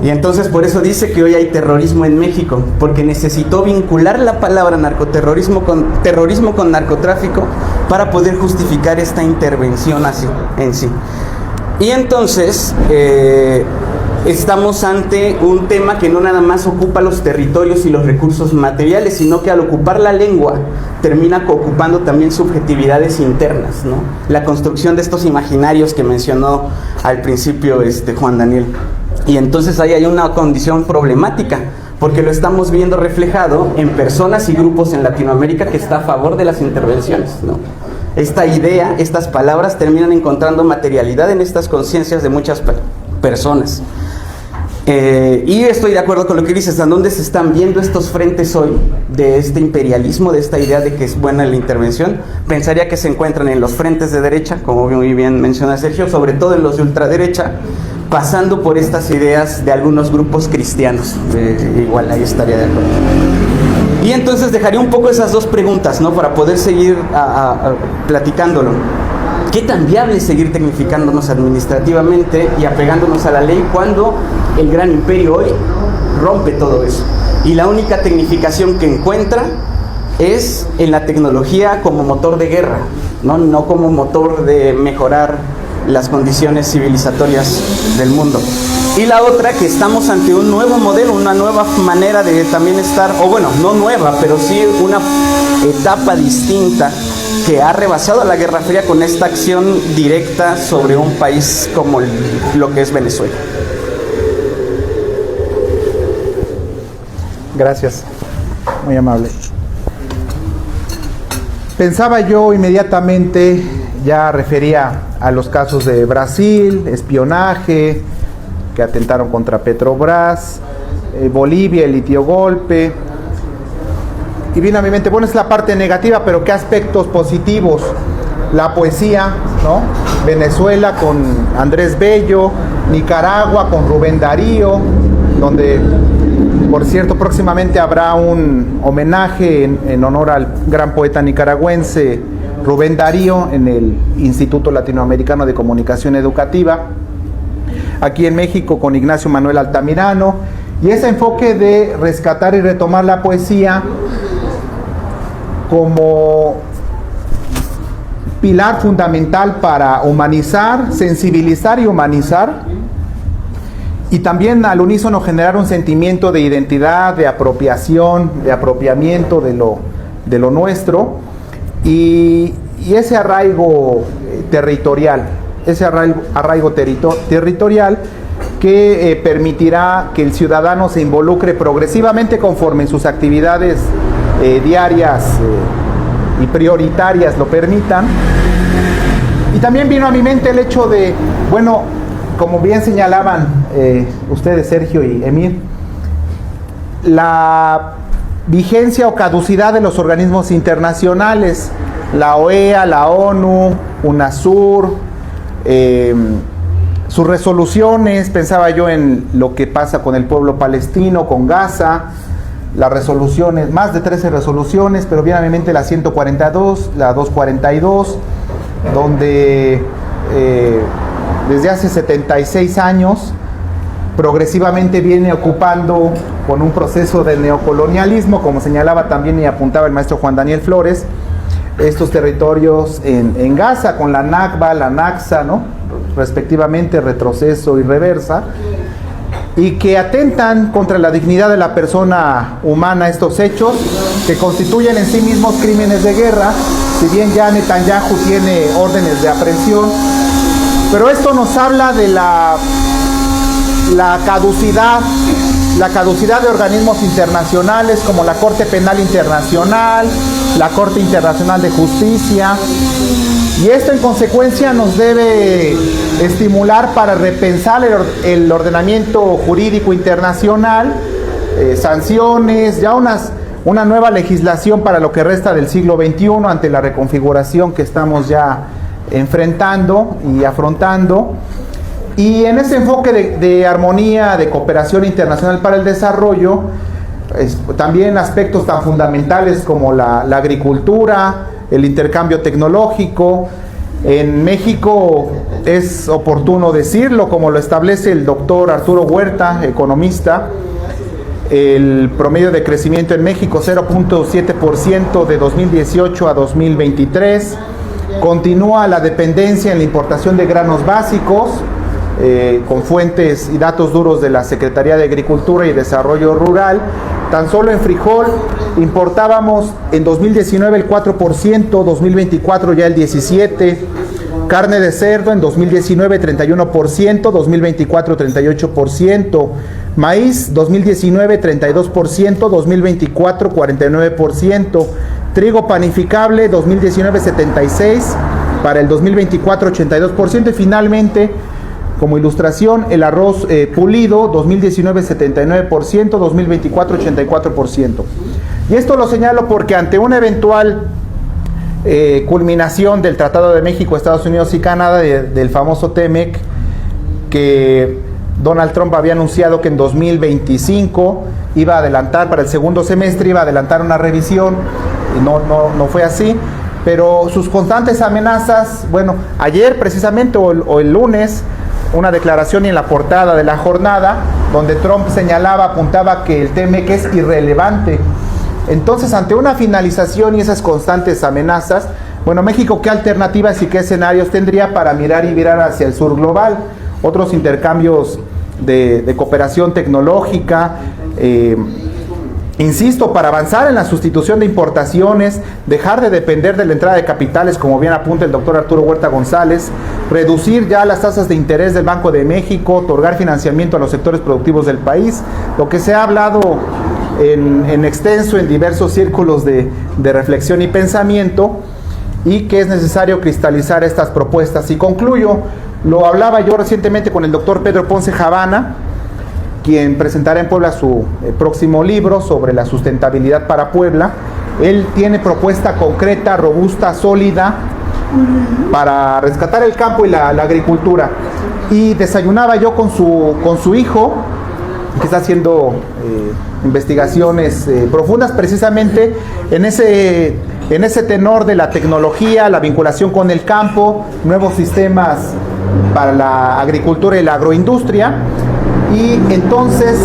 D: Y entonces por eso dice que hoy hay terrorismo en México, porque necesitó vincular la palabra narcoterrorismo con narcotráfico para poder justificar esta intervención así, en sí. Y entonces estamos ante un tema que no nada más ocupa los territorios y los recursos materiales, sino que al ocupar la lengua termina ocupando también subjetividades internas, ¿no? La construcción de estos imaginarios que mencionó al principio Juan Daniel. Y entonces ahí hay una condición problemática, porque lo estamos viendo reflejado en personas y grupos en Latinoamérica que está a favor de las intervenciones, ¿no? Esta idea, estas palabras terminan encontrando materialidad en estas conciencias de muchas personas. Y estoy de acuerdo con lo que dices, ¿a dónde se están viendo estos frentes hoy de este imperialismo, de esta idea de que es buena la intervención? Pensaría que se encuentran en los frentes de derecha, como muy bien menciona Sergio, sobre todo en los de ultraderecha, pasando por estas ideas de algunos grupos cristianos. Igual ahí estaría de acuerdo. Y entonces dejaría un poco esas dos preguntas, ¿no? Para poder seguir platicándolo. ¿Qué tan viable es seguir tecnificándonos administrativamente y apegándonos a la ley cuando el gran imperio hoy rompe todo eso? Y la única tecnificación que encuentra es en la tecnología como motor de guerra, no como motor de mejorar las condiciones civilizatorias del mundo. Y la otra, que estamos ante un nuevo modelo, una nueva manera de también estar, o bueno, no nueva, pero sí una etapa distinta que ha rebasado a la Guerra Fría con esta acción directa sobre un país como lo que es Venezuela.
B: Gracias, muy amable. Pensaba yo inmediatamente, ya refería a los casos de Brasil, espionaje, que atentaron contra Petrobras, Bolivia, el litiogolpe. Y viene a mi mente, bueno, es la parte negativa, pero ¿qué aspectos positivos? La poesía, ¿no? Venezuela con Andrés Bello, Nicaragua con Rubén Darío, donde, por cierto, próximamente habrá un homenaje en honor al gran poeta nicaragüense Rubén Darío en el Instituto Latinoamericano de Comunicación Educativa. Aquí en México con Ignacio Manuel Altamirano, y ese enfoque de rescatar y retomar la poesía como pilar fundamental para humanizar, sensibilizar y humanizar, y también al unísono generar un sentimiento de identidad, de apropiación, de apropiamiento de lo nuestro, y ese arraigo territorial, territorial que permitirá que el ciudadano se involucre progresivamente conforme sus actividades diarias y prioritarias lo permitan. Y también vino a mi mente el hecho de, bueno, como bien señalaban ustedes, Sergio y Emir, la vigencia o caducidad de los organismos internacionales, la OEA, la ONU, UNASUR, sus resoluciones. Pensaba yo en lo que pasa con el pueblo palestino, con Gaza, las resoluciones, más de 13 resoluciones, pero viene a mi mente la 142, la 242, donde desde hace 76 años progresivamente viene ocupando con un proceso de neocolonialismo, como señalaba también y apuntaba el maestro Juan Daniel Flores, estos territorios en Gaza, con la Nakba, la Naksa, ¿no? Respectivamente, retroceso y reversa, y que atentan contra la dignidad de la persona humana estos hechos, que constituyen en sí mismos crímenes de guerra, si bien ya Netanyahu tiene órdenes de aprehensión. Pero esto nos habla de la caducidad de organismos internacionales como la Corte Penal Internacional, la Corte Internacional de Justicia, y esto en consecuencia nos debe estimular para repensar el ordenamiento jurídico internacional, sanciones, ya una nueva legislación para lo que resta del siglo XXI ante la reconfiguración que estamos ya enfrentando y afrontando. Y en ese enfoque de armonía, de cooperación internacional para el desarrollo, también aspectos tan fundamentales como la agricultura, el intercambio tecnológico. En México es oportuno decirlo, como lo establece el doctor Arturo Huerta, economista, el promedio de crecimiento en México 0.7% de 2018 a 2023. Continúa la dependencia en la importación de granos básicos, con fuentes y datos duros de la Secretaría de Agricultura y Desarrollo Rural. Tan solo en frijol importábamos en 2019 el 4%, 2024 ya el 17%, Carne de cerdo en 2019 31%, 2024 38%. Maíz 2019 32%, 2024 49%. Trigo panificable 2019 76%, para el 2024 82%. Y finalmente, como ilustración, el arroz pulido 2019 79%, 2024 84%. Y esto lo señalo porque ante una eventual culminación del Tratado de México, Estados Unidos y Canadá del famoso TEMEC, que Donald Trump había anunciado que en 2025 iba a adelantar, para el segundo semestre iba a adelantar una revisión, y no fue así, pero sus constantes amenazas, bueno, ayer precisamente o el lunes, una declaración en la portada de La Jornada, donde Trump señalaba, apuntaba que el TEMEC es irrelevante. Entonces, ante una finalización y esas constantes amenazas, bueno, México, ¿qué alternativas y qué escenarios tendría para mirar y virar hacia el sur global? Otros intercambios de cooperación tecnológica, insisto, para avanzar en la sustitución de importaciones, dejar de depender de la entrada de capitales, como bien apunta el doctor Arturo Huerta González, reducir ya las tasas de interés del Banco de México, otorgar financiamiento a los sectores productivos del país, lo que se ha hablado en extenso en diversos círculos de reflexión y pensamiento, y que es necesario cristalizar estas propuestas. Y concluyo, lo hablaba yo recientemente con el doctor Pedro Ponce Javana, quien presentará en Puebla su próximo libro sobre la sustentabilidad para Puebla. Él tiene propuesta concreta, robusta, sólida, para rescatar el campo y la agricultura. Y desayunaba yo con su hijo, que está haciendo investigaciones profundas precisamente en ese tenor de la tecnología, la vinculación con el campo, nuevos sistemas para la agricultura y la agroindustria. Y entonces,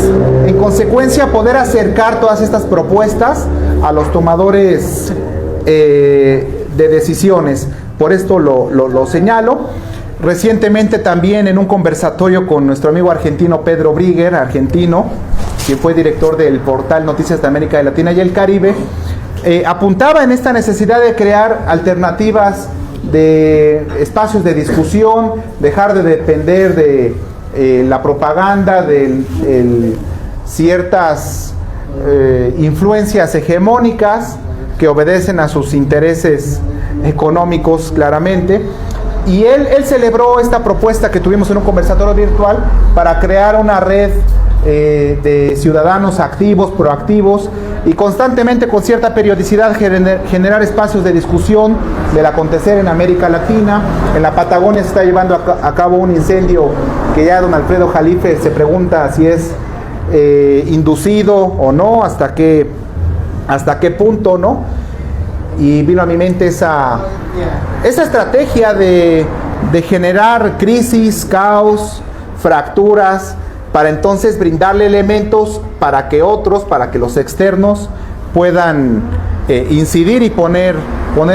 B: en consecuencia, poder acercar todas estas propuestas a los tomadores de decisiones. Por esto lo señalo. Recientemente también en un conversatorio con nuestro amigo argentino Pedro Brigger, argentino, quien fue director del portal Noticias de América Latina y el Caribe, apuntaba en esta necesidad de crear alternativas de espacios de discusión, dejar de depender de la propaganda, de ciertas influencias hegemónicas que obedecen a sus intereses económicos claramente. Y él celebró esta propuesta que tuvimos en un conversatorio virtual para crear una red de ciudadanos activos, proactivos, y constantemente, con cierta periodicidad, generar espacios de discusión del acontecer en América Latina. En la Patagonia se está llevando a cabo un incendio que ya don Alfredo Jalife se pregunta si es inducido o no, hasta qué punto, ¿no? Y vino a mi mente esa estrategia de generar crisis, caos, fracturas, para entonces brindarle elementos para que los externos puedan incidir y poner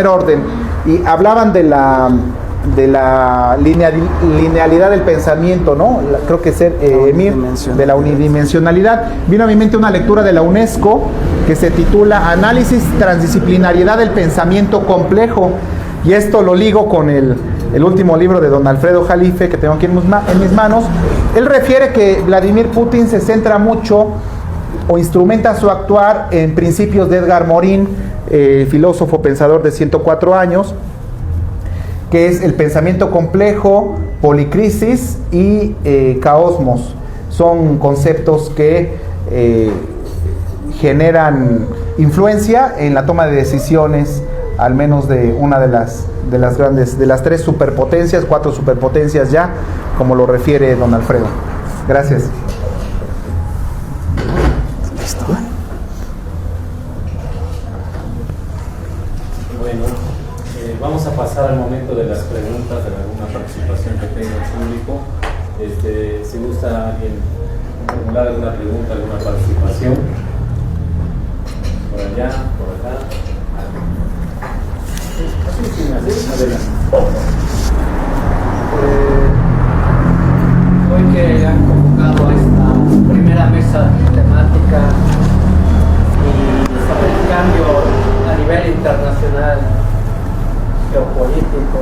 B: orden. Y hablaban de la linealidad del pensamiento, ¿no? Creo que es Emir, de la unidimensionalidad. Vino a mi mente una lectura de la UNESCO que se titula Análisis Transdisciplinariedad del Pensamiento Complejo, y esto lo ligo con el último libro de don Alfredo Jalife que tengo aquí en mis manos. Él refiere que Vladimir Putin se centra mucho o instrumenta su actuar en principios de Edgar Morin, filósofo pensador de 104 años, que es el pensamiento complejo, policrisis y caosmos. Son conceptos que generan influencia en la toma de decisiones, al menos de una de las grandes, de las 3 superpotencias, 4 superpotencias ya, como lo refiere don Alfredo. Gracias.
D: Listo.
A: Bueno, vamos a pasar al momento de las preguntas, de alguna participación que tenga el público. Si gusta alguien formular alguna pregunta, alguna participación, por allá, por acá.
E: Hoy que han convocado a esta primera mesa temática y sobre el cambio a nivel internacional, geopolítico,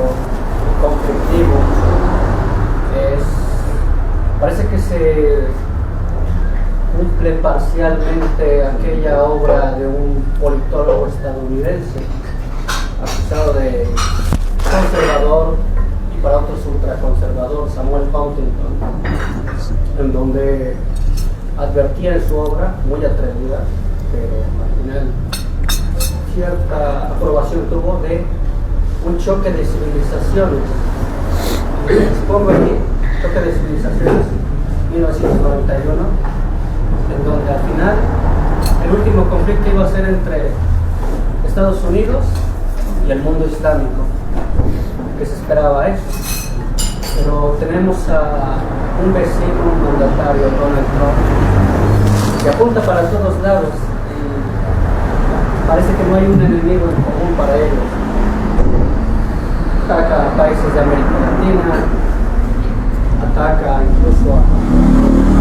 E: conflictivo. Parece que se cumple parcialmente aquella obra de un politólogo estadounidense acusado de conservador y para otros ultraconservador, Samuel Huntington, en donde advertía en su obra, muy atrevida, pero al final cierta aprobación tuvo, de un choque de civilizaciones. Y les pongo aquí, choque de civilizaciones, 1991, en donde al final el último conflicto iba a ser entre Estados Unidos y el mundo islámico, que se esperaba eso. Pero tenemos a un vecino, un mandatario, Donald Trump, que apunta para todos lados y parece que no hay un enemigo en común para ellos. Ataca a países de América Latina, ataca incluso a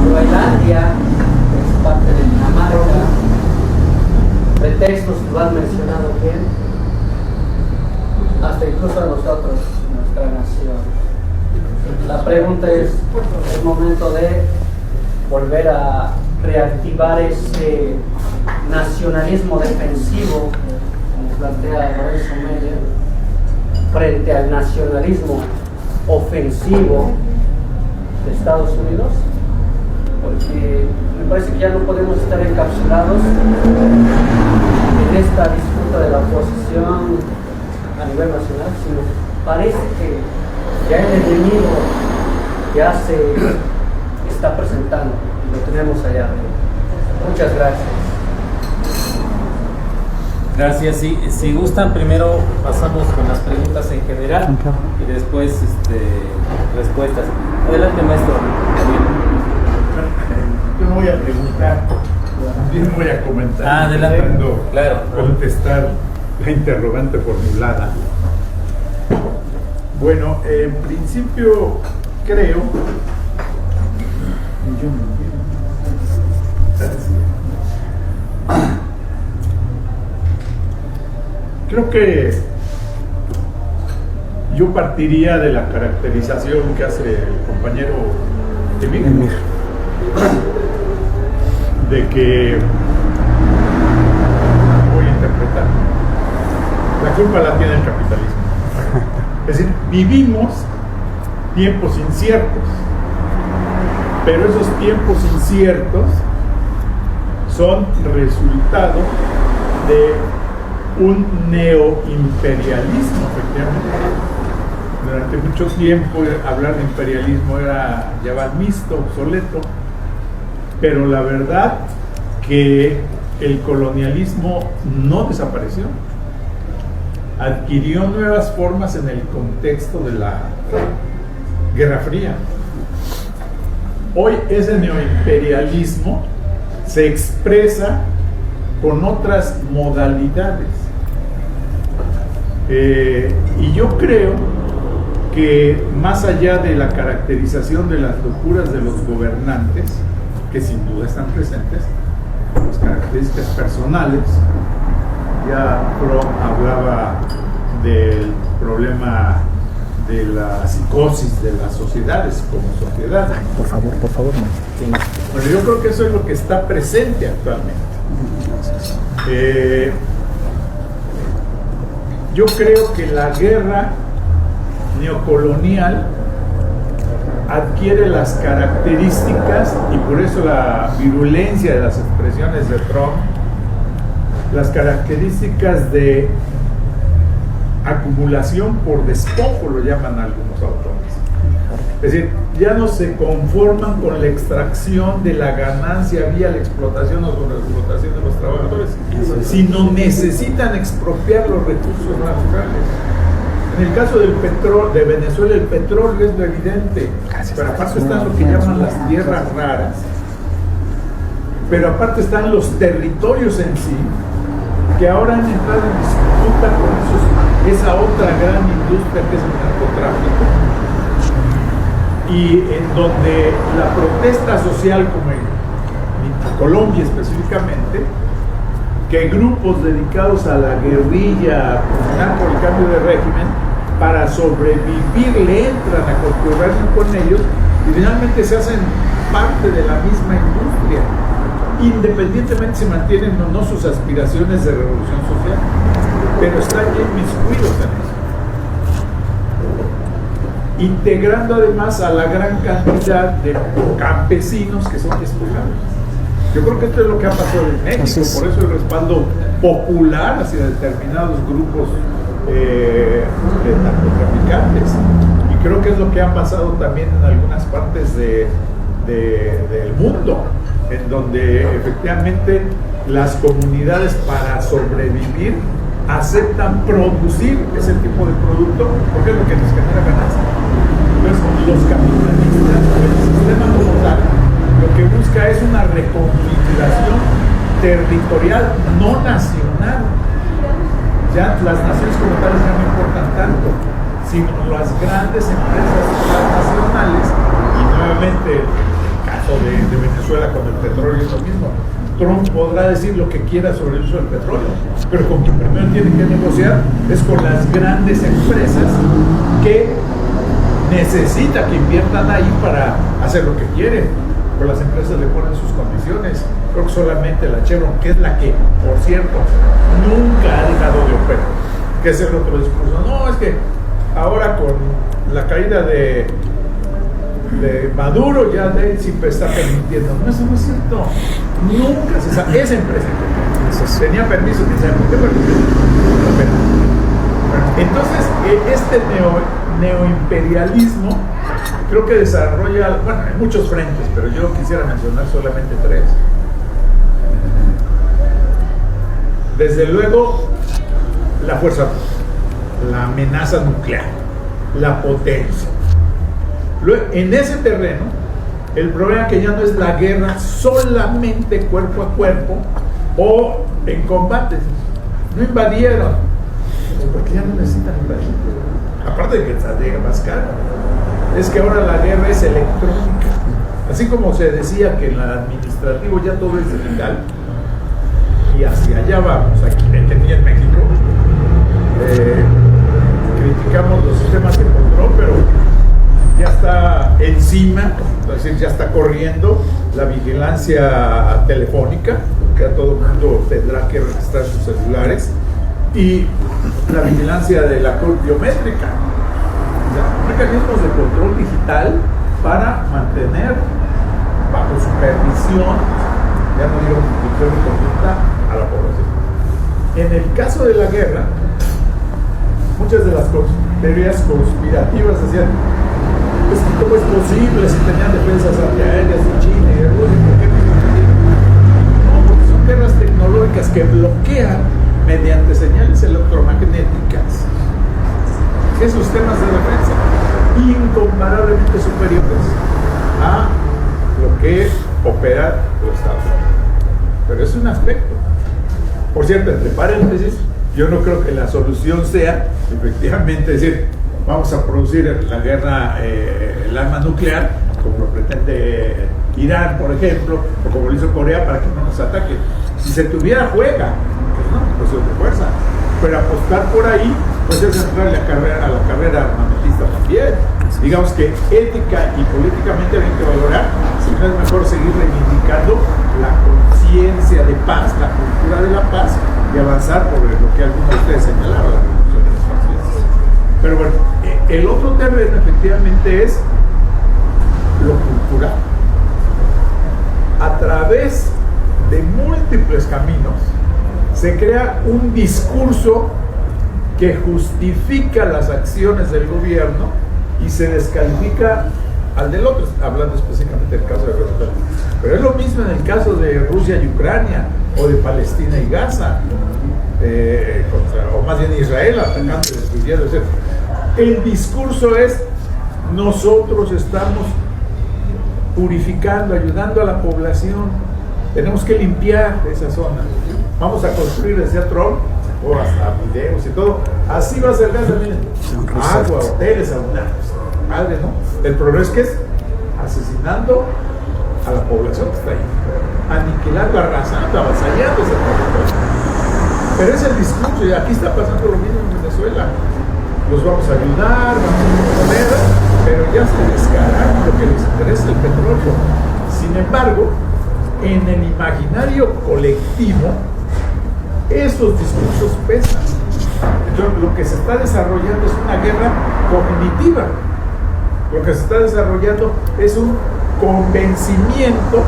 E: Groenlandia, que es parte de Dinamarca. Pretextos lo han mencionado bien, hasta incluso a nosotros, nuestra nación. La pregunta es momento de volver a reactivar ese nacionalismo defensivo, como plantea Lorenzo Meyer, frente al nacionalismo ofensivo de Estados Unidos, porque me parece que ya no podemos estar encapsulados en esta disputa de la oposición a nivel nacional, sino parece que ya el enemigo ya se está presentando y lo tenemos allá arriba. Muchas gracias.
A: Gracias. Si gustan, primero pasamos con las preguntas en general y después respuestas. Adelante, maestro.
F: Yo no voy a preguntar, también voy a comentar.
A: Adelante.
F: Claro. Contestar la interrogante formulada. Bueno, en principio creo. Creo que yo partiría de la caracterización que hace el compañero Emir, de que voy a interpretar, la culpa la tiene el capitalismo. Es decir, vivimos tiempos inciertos, pero esos tiempos inciertos son resultado de un neoimperialismo, efectivamente. Durante mucho tiempo hablar de imperialismo era llevar mixto, obsoleto, pero la verdad que el colonialismo no desapareció, adquirió nuevas formas en el contexto de la Guerra Fría. Hoy ese neoimperialismo se expresa con otras modalidades. Y yo creo que más allá de la caracterización de las locuras de los gobernantes, que sin duda están presentes, las características personales, ya Fromm hablaba del problema de la psicosis de las sociedades como sociedad.
B: Por favor, no.
F: Bueno, yo creo que eso es lo que está presente actualmente. Yo creo que la guerra neocolonial adquiere las características, y por eso la virulencia de las expresiones de Trump, las características de acumulación por despojo, lo llaman algunos autores. Es decir, ya no se conforman con la extracción de la ganancia vía la explotación o con la explotación de los trabajadores, sino necesitan expropiar los recursos naturales. En el caso del petróleo, de Venezuela, el petróleo es lo evidente, pero aparte están lo que llaman las tierras raras, pero aparte están los territorios en sí, que ahora han entrado en disputa con esa otra gran industria que es el narcotráfico, y en donde la protesta social, como en Colombia específicamente, que grupos dedicados a la guerrilla por el cambio de régimen para sobrevivir le entran a concurrir con ellos y finalmente se hacen parte de la misma industria, independientemente si mantienen o no sus aspiraciones de revolución social, pero están inmiscuidos en eso, integrando además a la gran cantidad de campesinos que son despojados. Yo creo que esto es lo que ha pasado en México, por eso el respaldo popular hacia determinados grupos de narcotraficantes, y creo que es lo que ha pasado también en algunas partes del mundo, en donde efectivamente las comunidades, para sobrevivir, aceptan producir ese tipo de producto porque es lo que les genera ganancia. Entonces, los capitalistas, el sistema como tal, lo que busca es una reconfiguración territorial, no nacional. Ya las naciones como tales ya no importan tanto, sino las grandes empresas transnacionales. Y nuevamente el caso de Venezuela con el petróleo es lo mismo. Trump podrá decir lo que quiera sobre el uso del petróleo, pero con quien primero tiene que negociar es con las grandes empresas que necesita que inviertan ahí para hacer lo que quieren. Pero las empresas le ponen sus condiciones. Creo que solamente la Chevron, que es la que, por cierto, nunca ha dejado de operar, que es el otro discurso. No, es que ahora con la caída de Maduro ya sí está permitiendo. No, eso no es cierto. Nunca se sabe. Esa empresa tenía permiso, que sabe por qué permitió. Entonces, este neoimperialismo creo que desarrolla, bueno, hay muchos frentes, pero yo quisiera mencionar solamente 3. Desde luego, la fuerza, la amenaza nuclear, la potencia. En ese terreno, el problema es que ya no es la guerra solamente cuerpo a cuerpo o en combates. No invadieron, porque ya no necesitan invadir. Aparte de que llega más caro, es que ahora la guerra es electrónica. Así como se decía que en el administrativo ya todo es digital, y hacia allá vamos. Aquí en México criticamos los sistemas de control, pero ya está encima, es decir, ya está corriendo la vigilancia telefónica, que a todo el mundo tendrá que registrar sus celulares, y la vigilancia de la biométrica, o sea, mecanismos de control digital para mantener bajo supervisión, ya no digo protección y conducta, a la población. En el caso de la guerra, muchas de las teorías conspirativas decían, pues que cómo es posible si tenían defensas antiaéreas de China y de Rusia, ¿por qué no? No, porque son guerras tecnológicas que bloquean mediante señales electromagnéticas esos temas de defensa incomparablemente superiores a lo que opera los Estados Unidos. Pero es un aspecto. Por cierto, entre paréntesis, yo no creo que la solución sea efectivamente decir, vamos a producir la guerra, el arma nuclear, como lo pretende Irán, por ejemplo, o como lo hizo Corea, para que no nos ataque. Si se tuviera, juega, pues no, pues de fuerza. Pero apostar por ahí, pues es entrar a la carrera armamentista también. Digamos que ética y políticamente hay que valorar si no es mejor seguir reivindicando la conciencia de paz, la cultura de la paz, y avanzar por lo que algunos de ustedes señalaron, la revolución de las conciencias. Pero bueno, el otro terreno efectivamente es lo cultural. A través de múltiples caminos se crea un discurso que justifica las acciones del gobierno y se descalifica al del otro, hablando específicamente del caso de Venezuela. Pero es lo mismo en el caso de Rusia y Ucrania, o de Palestina y Gaza, o más bien Israel, atacando y destruyendo. O sea, el discurso es: nosotros estamos purificando, ayudando a la población, tenemos que limpiar esa zona, vamos a construir, decía Trump, o hasta videos y todo, así va a ser gas, miren, agua, hoteles, madre, ¿no? El problema es que es asesinando a la población que está ahí, aniquilando, arrasando, avasallando esa población. Pero es el discurso, y aquí está pasando lo mismo en Venezuela. los vamos a ayudar, vamos a poner, pero ya se descararon, lo que les interesa es el petróleo. Sin embargo, en el imaginario colectivo, esos discursos pesan. Entonces, lo que se está desarrollando es una guerra cognitiva. Lo que se está desarrollando es un convencimiento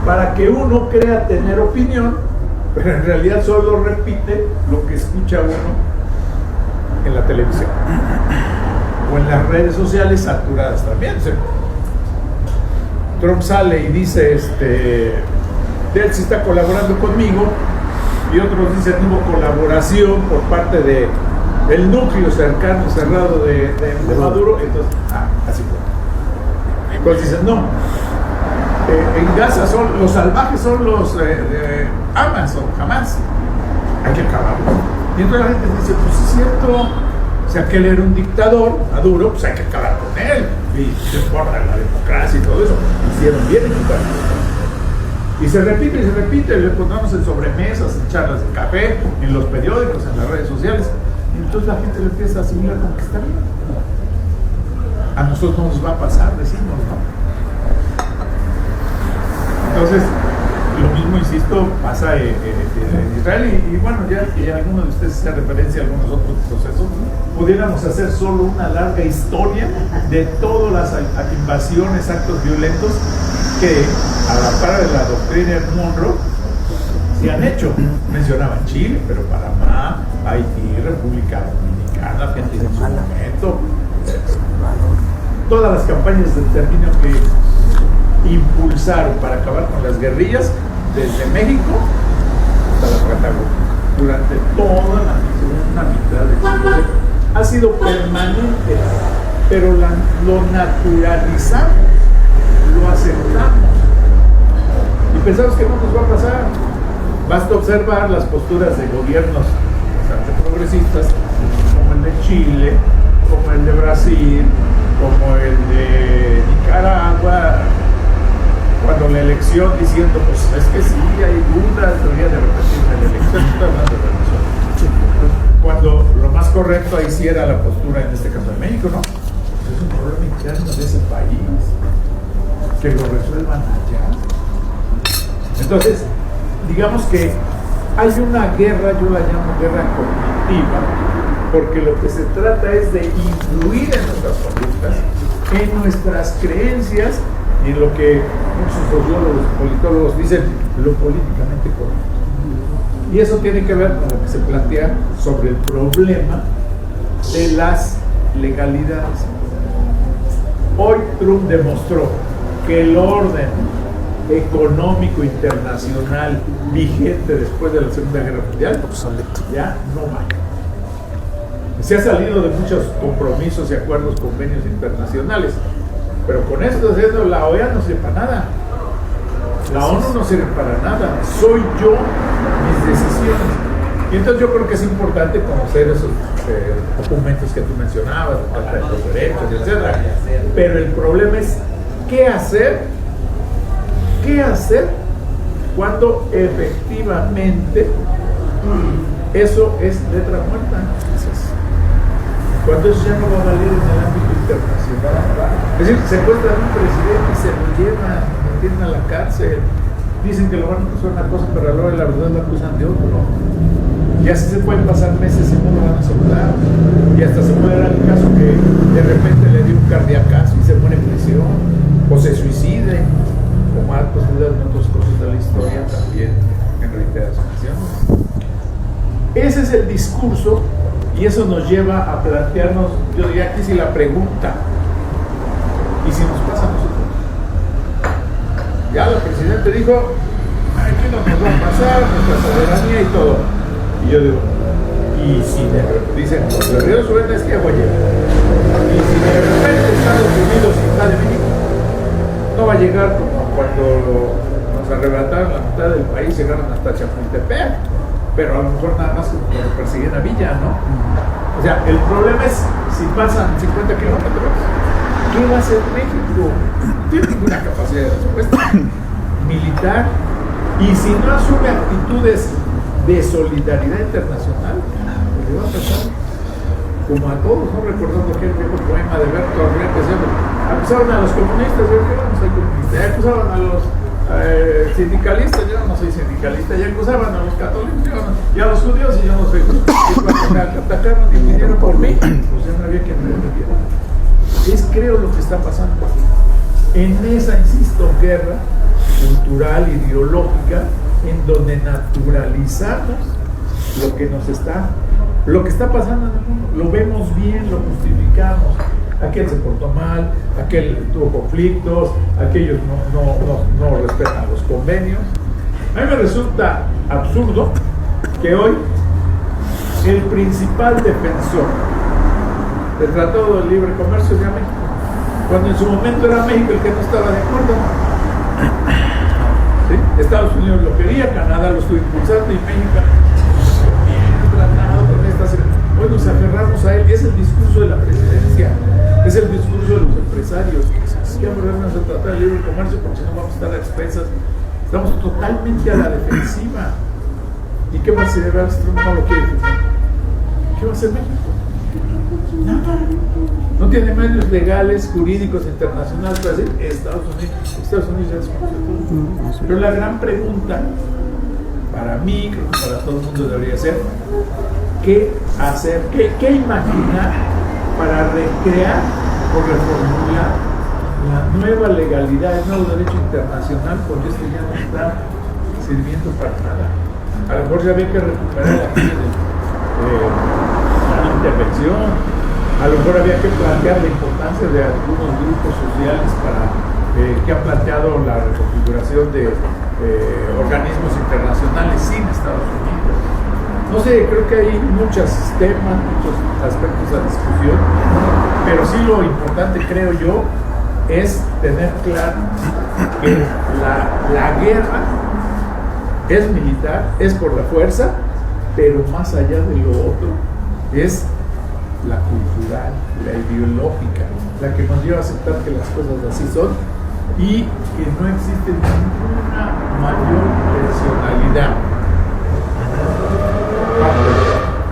F: para que uno crea tener opinión, pero en realidad solo repite lo que escucha uno en la televisión o en las redes sociales saturadas también. O sea, Trump sale y dice, él sí está colaborando conmigo, y otros dicen hubo colaboración por parte del núcleo cercano, cerrado de Maduro. Entonces, así fue. Entonces dicen, no, en Gaza son los salvajes, son los Hamas o Hamas, hay que acabarlos. Y entonces la gente dice, pues es cierto, o sea, que él era un dictador, Maduro, pues hay que acabar con él, y no importa la democracia y todo eso, hicieron bien en quitarlo. Y se repite, le ponemos en sobremesas, en charlas de café, en los periódicos, en las redes sociales, y entonces la gente le empieza a asimilar como que está bien. A nosotros no nos va a pasar, decimos, ¿no? Entonces, lo mismo, insisto, pasa en Israel, y bueno, ya que alguno de ustedes hace referencia a algunos otros procesos, pudiéramos hacer solo una larga historia de todas las invasiones, actos violentos que a la par de la doctrina Monroe se han hecho. Mencionaban Chile, pero Panamá, Haití, República Dominicana, en su momento, todas las campañas de exterminio que impulsaron para acabar con las guerrillas, desde México hasta la Patagonia, durante toda la segunda mitad del siglo, ha sido permanente, pero lo naturalizamos, lo aceptamos y pensamos que no nos va a pasar. Basta observar las posturas de gobiernos bastante progresistas, como el de Chile, como el de Brasil, como el de Nicaragua, cuando la elección diciendo, pues es que sí, hay dudas, debería de repetirse la elección, estoy hablando de Venezuela. Cuando lo más correcto ahí sí era la postura, en este caso de México, ¿no? Pues es un problema interno de ese país, que lo resuelvan allá. Entonces, digamos que hay una guerra, yo la llamo guerra cognitiva, porque lo que se trata es de influir en nuestras conductas, en nuestras creencias, y en lo que muchos sociólogos, politólogos dicen, lo políticamente correcto. Y eso tiene que ver con lo que se plantea sobre el problema de las legalidades. Hoy Trump demostró que el orden económico internacional vigente después de la Segunda Guerra Mundial ya no va. Se ha salido de muchos compromisos y acuerdos, convenios internacionales, pero con esto haciendo la OEA no sirve para nada, la ONU no sirve para nada, soy yo, mis decisiones. Y entonces yo creo que es importante conocer esos documentos que tú mencionabas, los derechos, etc. Pero el problema es qué hacer cuando efectivamente eso es letra muerta. Cuando eso ya no va a valer en el ámbito internacional. Es decir, secuestran a un presidente y se lo llevan, lo tienen a la cárcel. Dicen que lo van a acusar una cosa, pero a la hora de la verdad lo acusan de otro. Y así se pueden pasar meses y no lo van a soltar. Y hasta se puede dar el caso que de repente le dio un cardiacazo y se pone en prisión, o se suicide, como ha sucedido en otras cosas de la historia también, en reiteradas ocasiones. Ese es el discurso, y eso nos lleva a plantearnos, yo diría aquí sí la pregunta, ¿y si nos pasa a nosotros? Ya el presidente dijo, aquí no nos va a pasar, nuestra soberanía y todo. Y yo digo, y si de repente dicen, los guerreros suben es que voy a llegar. Y si de repente Estados Unidos está de México, no va a llegar como cuando nos arrebataron la mitad del país, llegaron hasta Chapultepec, pero a lo mejor nada más cuando persiguen a Villa, ¿no? O sea, el problema es si pasan 50 kilómetros, ¿qué va a hacer México? No tiene ninguna capacidad de respuesta militar, y si no asume actitudes de solidaridad internacional, ¿qué va a pasar? como a todos, ¿no? Recordando aquel viejo poema de Bertolt Brecht que decía, acusaban a los comunistas, yo no soy comunista, y acusaban a los sindicalistas, yo no soy sindicalista, y acusaban a los católicos, y a los judíos, y yo no soy judío. Y cuando me atacaron y vinieron por mí, pues ya no había quien me defendiera. Es, creo, lo que está pasando en esa, insisto, guerra cultural, ideológica, en donde naturalizamos lo que está pasando en el mundo. Lo vemos bien, lo justificamos. Aquel se portó mal, aquel tuvo conflictos, aquellos no respetan los convenios. A mí me resulta absurdo que hoy el principal defensor del Tratado de Libre Comercio sea México, cuando en su momento era México el que no estaba de acuerdo. ¿Sí? Estados Unidos lo quería, Canadá lo estuvo impulsando y México bien tratado con estas. Hoy nos aferramos a él. Es el discurso de la presidencia, es el discurso de los empresarios. Hay que aferrarnos al Tratado de Libre Comercio porque si no vamos a estar a expensas. Estamos totalmente a la defensiva. ¿Y qué más se debe hacer? No lo quiere firmar. ¿Qué va a hacer México? Nada. No tiene medios legales, jurídicos, internacionales para decir Estados Unidos ya es todo. Pero la gran pregunta, para mí, creo que para todo el mundo debería ser, ¿qué hacer? ¿Qué imaginar para recrear o reformular la nueva legalidad, el nuevo derecho internacional? Porque esto ya no está sirviendo para nada. A lo mejor ya había que recuperar la ley de la intervención. A lo mejor había que plantear la importancia de algunos grupos sociales que han planteado la reconfiguración de organismos internacionales sin Estados Unidos. No sé, creo que hay muchos temas, muchos aspectos a discusión, pero sí lo importante, creo yo, es tener claro que la guerra es militar, es por la fuerza, pero más allá de lo otro, es la cultural, la ideológica, la que nos lleva a aceptar que las cosas así son y que no existe ninguna mayor personalidad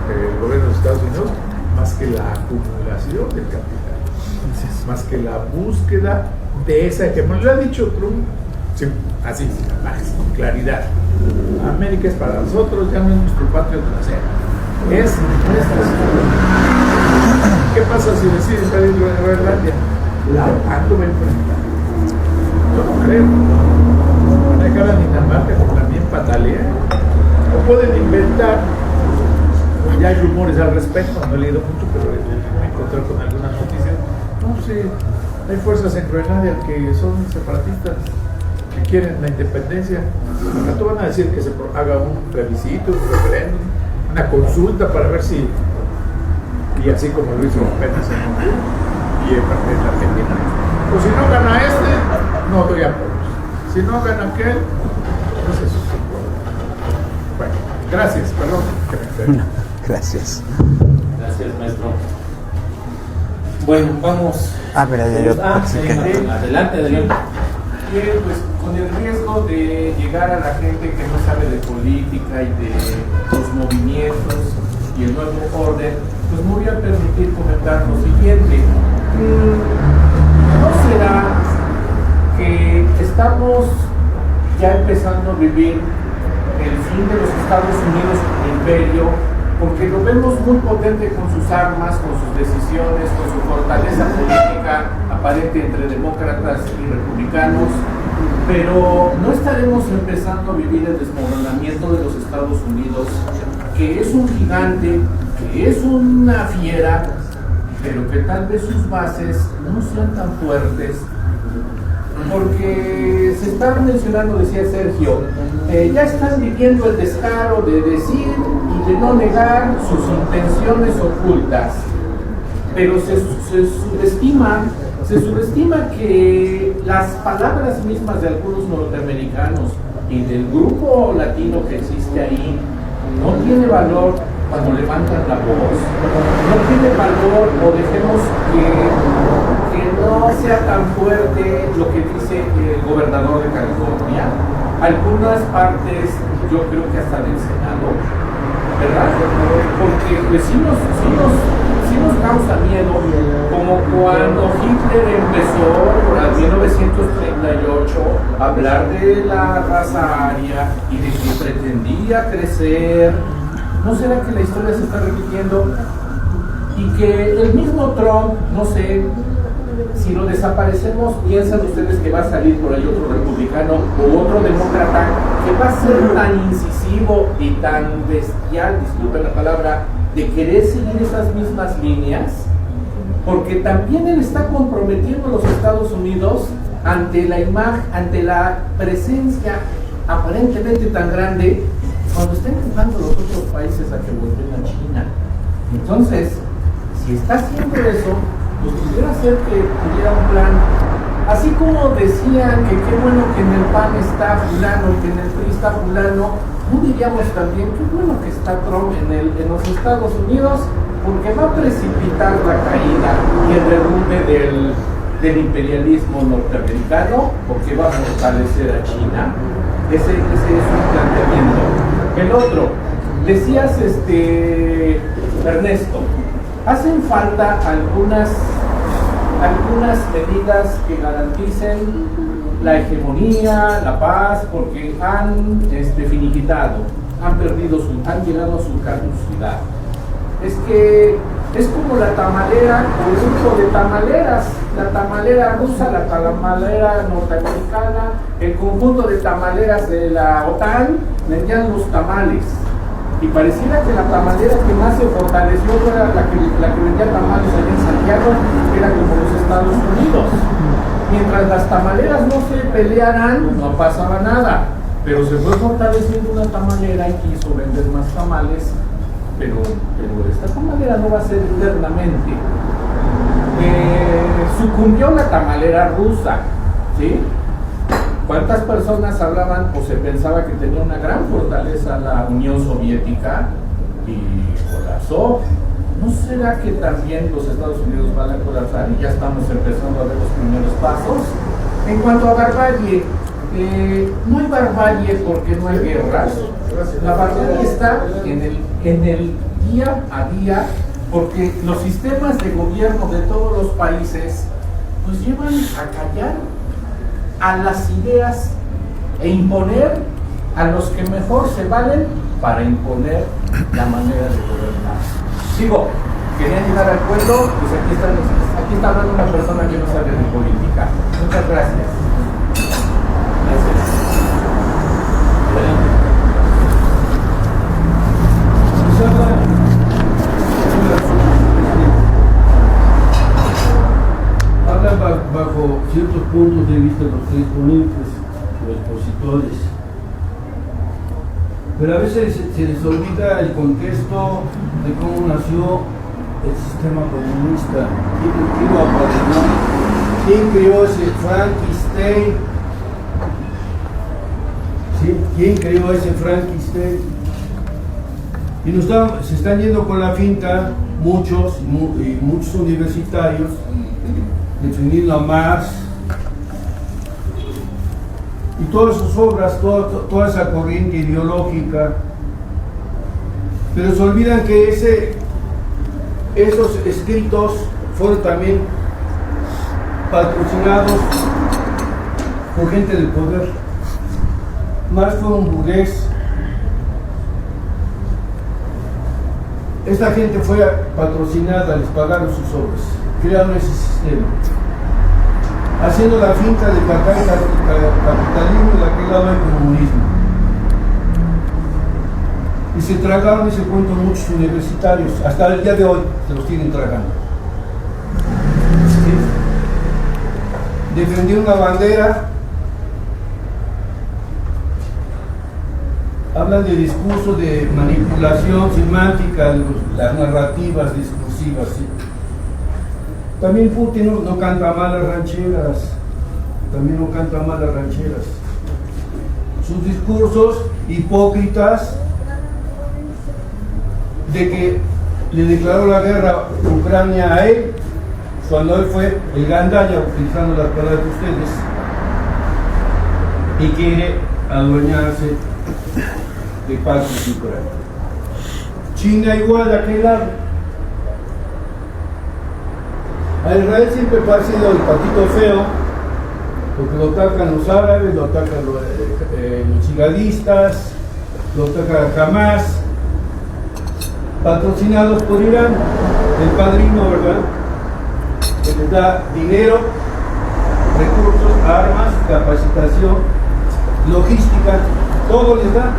F: del gobierno de Estados Unidos más que la acumulación del capital, más que la búsqueda de esa hegemonía. Lo ha dicho Trump así, con claridad. América es para nosotros, ya no es nuestro patio trasero, es nuestra ciudad. ¿Qué pasa si deciden pedir Groenlandia? La OTAN lo va a enfrentar. Yo no creo. Van a dejar a Dinamarca que también patalea. O pueden inventar, ya hay rumores al respecto, no he leído mucho, pero me encontré con algunas noticias. No sé, hay fuerzas en Groenlandia que son separatistas, que quieren la independencia. Al rato van a decir que se haga un plebiscito, un referéndum, una consulta para ver si. Y así como lo hizo apenas en Honduras y en la Argentina. Pues si no gana este, no doy apoyos. Si no gana aquel, pues eso. Bueno, gracias, perdón que me enferme.
D: Gracias.
A: Gracias, maestro. Bueno, vamos. Adelante.
G: Bien, pues con el riesgo de llegar a la gente que no sabe de política y de los movimientos y el nuevo orden, pues me voy a permitir comentar lo siguiente. ¿No será que estamos ya empezando a vivir el fin de los Estados Unidos como imperio? Porque lo vemos muy potente con sus armas, con sus decisiones, con su fortaleza política aparente entre demócratas y republicanos, pero ¿no estaremos empezando a vivir el desmoronamiento de los Estados Unidos, que es un gigante, que es una fiera, pero que tal vez sus bases no sean tan fuertes? Porque se está mencionando, decía Sergio, ya están viviendo el descaro de decir y de no negar sus intenciones ocultas, pero se subestima que las palabras mismas de algunos norteamericanos y del grupo latino que existe ahí no tiene valor cuando levantan la voz, no tiene valor, o dejemos que no sea tan fuerte lo que dice el gobernador de California, algunas partes, yo creo que hasta del Senado, ¿verdad? Porque pues sí nos causa miedo, como cuando Hitler empezó por el 1938 a hablar de la raza aria y de que pretendía crecer. ¿No será que la historia se está repitiendo? Y que el mismo Trump, no sé, si lo desaparecemos, piensan ustedes que va a salir por ahí otro republicano o otro demócrata que va a ser tan incisivo y tan bestial, disculpen la palabra, de querer seguir esas mismas líneas, porque también él está comprometiendo a los Estados Unidos ante la imagen, ante la presencia aparentemente tan grande, cuando está empujando a los otros países a que vuelvan a China. Entonces, si está haciendo eso, pues pudiera ser que tuviera un plan, así como decían que qué bueno que en el PAN está fulano, que en el PRI está fulano, no diríamos también qué bueno que está Trump en los Estados Unidos, porque va a precipitar la caída y el derrumbe del imperialismo norteamericano, porque va a fortalecer a China. Ese es un planteamiento. El otro, decías Ernesto, hacen falta algunas medidas que garanticen la hegemonía, la paz, porque han finiquitado, han llegado a su caducidad. Es que es como la tamalera o el uso de tamaleras, la tamalera rusa, la tamalera norteamericana, el conjunto de tamaleras de la OTAN vendían los tamales. Y pareciera que la tamalera que más se fortaleció era la que vendía tamales allá en Santiago, que era como los Estados Unidos. Mientras las tamaleras no se pelearan, no pasaba nada. Pero se fue fortaleciendo una tamalera y quiso vender más tamales, pero esta tamalera no va a ser eternamente. Sucumbió la tamalera rusa, ¿sí? ¿Cuántas personas hablaban o se pensaba que tenía una gran fortaleza la Unión Soviética y colapsó? ¿No será que también los Estados Unidos van a colapsar y ya estamos empezando a ver los primeros pasos? En cuanto a barbarie, no hay barbarie porque no hay guerras. La barbarie está en el día a día, porque los sistemas de gobierno de todos los países nos llevan a callar a las ideas e imponer a los que mejor se valen para imponer la manera de gobernar. Digo, querían llegar al acuerdo, pues aquí está hablando una persona que no sabe de política. Muchas gracias.
H: Bajo ciertos puntos de vista los tres ponentes, los expositores, pero a veces se les olvida el contexto de cómo nació el sistema comunista. ¿Quién creó ese Frankenstein? ¿Sí? ¿Quién creó ese Frankenstein? Y se están yendo con la finta muchos universitarios, defendiendo a Marx y todas sus obras, toda esa corriente ideológica, pero se olvidan que esos escritos fueron también patrocinados por gente del poder. Marx fue un burgués. Esta gente fue patrocinada, les pagaron sus obras, crearon ese sistema, haciendo la finta de que acá hay capitalismo y de aquel lado hay comunismo. Y se tragaron ese cuento muchos universitarios, hasta el día de hoy se los siguen tragando. ¿Sí? Defendió una bandera, hablan de discurso, de manipulación semántica, de las narrativas discursivas, ¿sí? También Putin no canta mal las rancheras, sus discursos hipócritas de que le declaró la guerra a Ucrania a él, cuando él fue el gandalla, utilizando las palabras de ustedes, y quiere adueñarse de partes de Ucrania. China igual de aquel lado. A Israel siempre ha sido el patito feo, porque lo atacan los árabes, lo atacan los yihadistas, lo atacan Hamas, patrocinados por Irán, el padrino, ¿verdad? Que les da dinero, recursos, armas, capacitación, logística, todo les da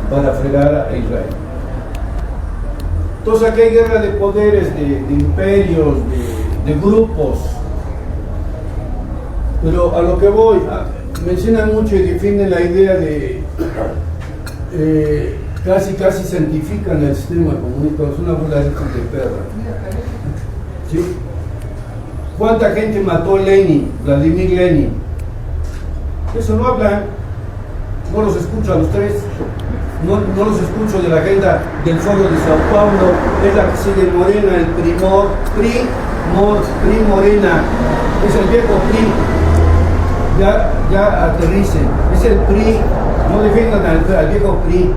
H: para fregar a Israel. Entonces aquí hay guerra de poderes, de imperios, de grupos. Pero a lo que voy, mencionan mucho y defienden la idea de casi santifican el sistema comunista, es una bola de perra. ¿Sí? ¿Cuánta gente mató Lenin, Vladimir Lenin? Eso no hablan, no los escucho a los tres, no los escucho de la agenda del Foro de Sao Paulo, es la que sigue Morena, el PRI Morena, es el viejo PRI. Ya aterricen, es el PRI, no defiendan al viejo PRI,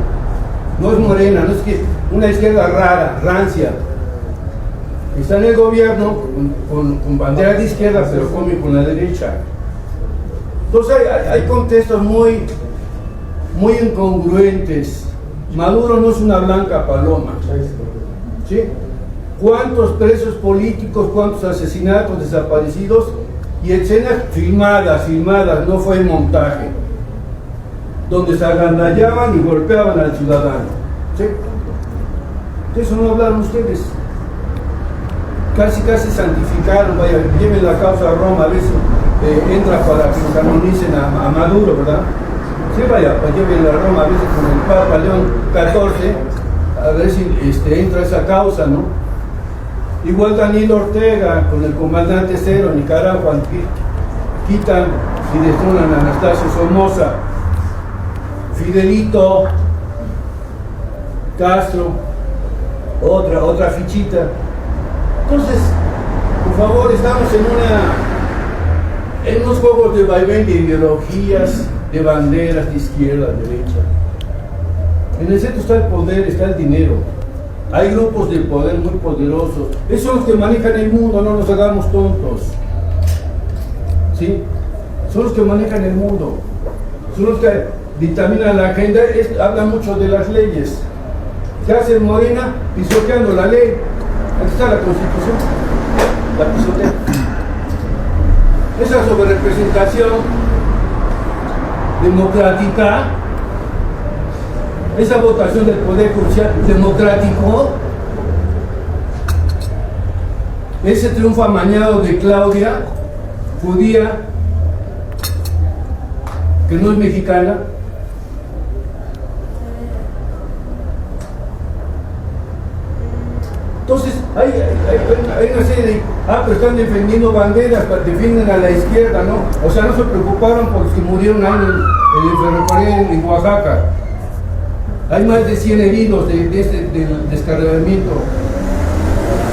H: no es Morena, no es que una izquierda rara, rancia, está en el gobierno con bandera de izquierda, pero come con la derecha. Entonces hay contextos muy incongruentes. Maduro no es una blanca paloma, ¿sí? ¿Cuántos presos políticos, cuántos asesinatos, desaparecidos? Y escenas filmadas, no fue montaje, donde se agandallaban y golpeaban al ciudadano. ¿Sí? De eso no hablaron ustedes. Casi santificaron, vaya, lleven la causa a Roma, a veces entra para que canonicen a Maduro, ¿verdad? Sí, vaya, lleven a Roma, a veces con el Papa León XIV, a ver si entra esa causa, ¿no? Igual Daniel Ortega con el comandante Cero, Nicaragua, quitan y destronan a Anastasio Somoza, Fidelito Castro, otra fichita. Entonces, por favor, estamos en unos juegos de vaivén de ideologías, de banderas, de izquierda, de derecha. En el centro está el poder, está el dinero. Hay grupos de poder muy poderosos. Esos son los que manejan el mundo, no nos hagamos tontos. ¿Sí? Son los que manejan el mundo. Son los que dictaminan la agenda. Hablan mucho de las leyes. ¿Qué hace Morena? Pisoteando la ley. Aquí está la Constitución. La pisotea. Esa sobrerepresentación democrática, esa votación del poder judicial democrático, ese triunfo amañado de Claudia, judía, que no es mexicana. Entonces, hay una serie de... pero están defendiendo banderas, defienden a la izquierda, ¿no? O sea, no se preocuparon por los que murieron ahí en el ferrocarril en Oaxaca. Hay más de 100 heridos del descarrilamiento.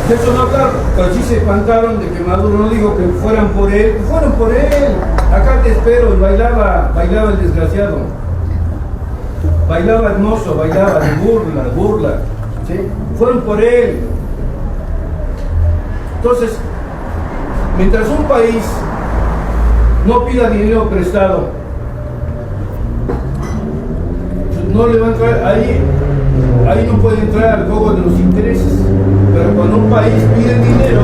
H: De eso no hablaron, pero sí se espantaron de que Maduro no dijo que fueran por él. Que fueron por él. Acá te espero. Y bailaba el desgraciado. Bailaba hermoso, bailaba de burla. ¿Sí? Fueron por él. Entonces, mientras un país no pida dinero prestado, no le va a entrar, ahí no puede entrar al juego de los intereses. Pero cuando un país pide dinero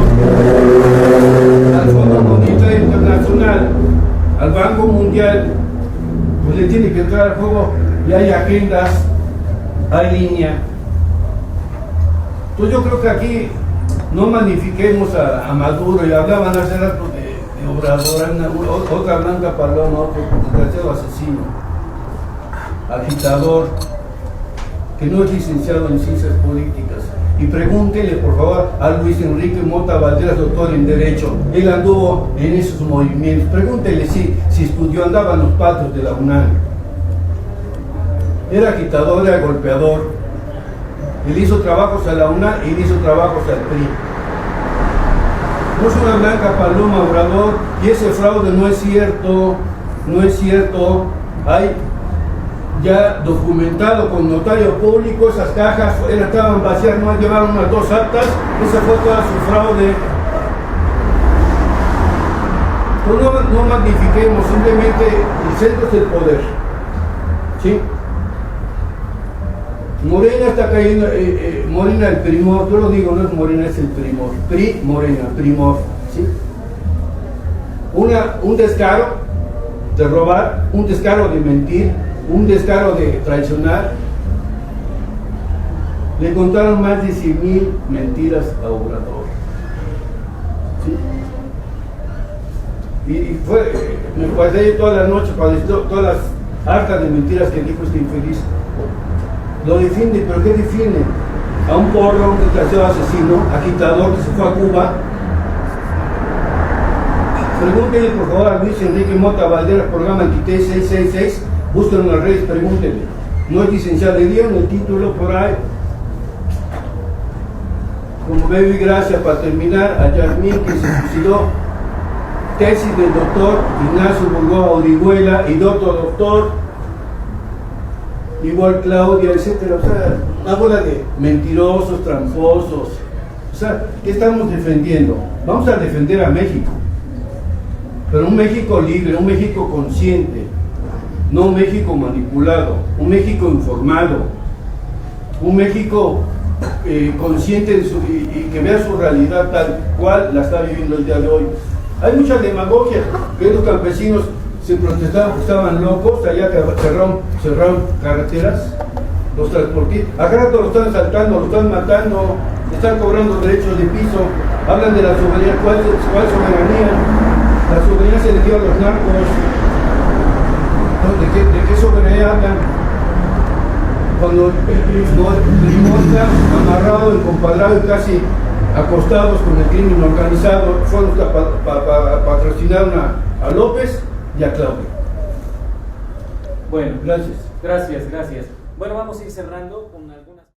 H: al Fondo Monetario Internacional, al Banco Mundial, pues le tiene que entrar al juego y hay agendas, hay línea. Entonces yo creo que aquí no magnifiquemos a Maduro. Y hablaban hace rato de Obrador, otra blanca paloma, otro desgraciado asesino, agitador, que no es licenciado en ciencias políticas. Y pregúntenle por favor a Luis Enrique Mota Valderas, doctor en Derecho. Él anduvo en esos movimientos. Pregúntenle si estudió, andaba en los patios de la UNAM. Era agitador, era golpeador. Él hizo trabajos a la UNAM y él hizo trabajos al PRI. No es una blanca paloma, Obrador, y ese fraude no es cierto. Hay ya documentado con notario público, esas cajas estaban vacías, no llevaron unas 2 actas, esa fue toda su fraude. Pues no magnifiquemos, simplemente el centro es el poder. ¿Sí? Morena está cayendo, Morena el primor, yo lo digo, no es Morena, es el primor. Morena, primor. ¿Sí? Un descaro de robar, un descaro de mentir, un descaro de traicionar. Le contaron más de 100,000 mentiras a Obrador. ¿Sí? Y me pasé toda la noche padeciendo todas las hartas de mentiras que dijo este infeliz. Lo defiende, pero ¿qué defiende? A un porro, a un desgraciado asesino, agitador que se fue a Cuba. Pregúntenle por favor a Luis Enrique Mota Valderas, programa Anquité 666, búsquenlo en las redes, pregúntenle. No es licenciado, le dieron el título por ahí. Como baby, gracias para terminar, a Yasmín que se suicidó. Tesis del doctor Ignacio Burgoa Orihuela y doctor, igual Claudia, etcétera. O sea, una bola de mentirosos, tramposos. O sea, ¿qué estamos defendiendo? Vamos a defender a México, pero un México libre, un México consciente, no un México manipulado, un México informado, un México consciente de y que vea su realidad tal cual la está viviendo el día de hoy. Hay mucha demagogia, que los campesinos se protestaban, estaban locos, allá cerraron carreteras, los transportistas, acá rato lo están asaltando, lo están matando, le están cobrando derechos de piso, hablan de la soberanía, ¿cuál soberanía? La soberanía se le dio a los narcos. ¿De qué soberanía hablan? Cuando el está amarrado, encompadrado y casi acostados con el crimen organizado, fueron para patrocinar a López y a Claudia.
A: Bueno,
H: Gracias.
A: Gracias. Bueno, vamos a ir cerrando con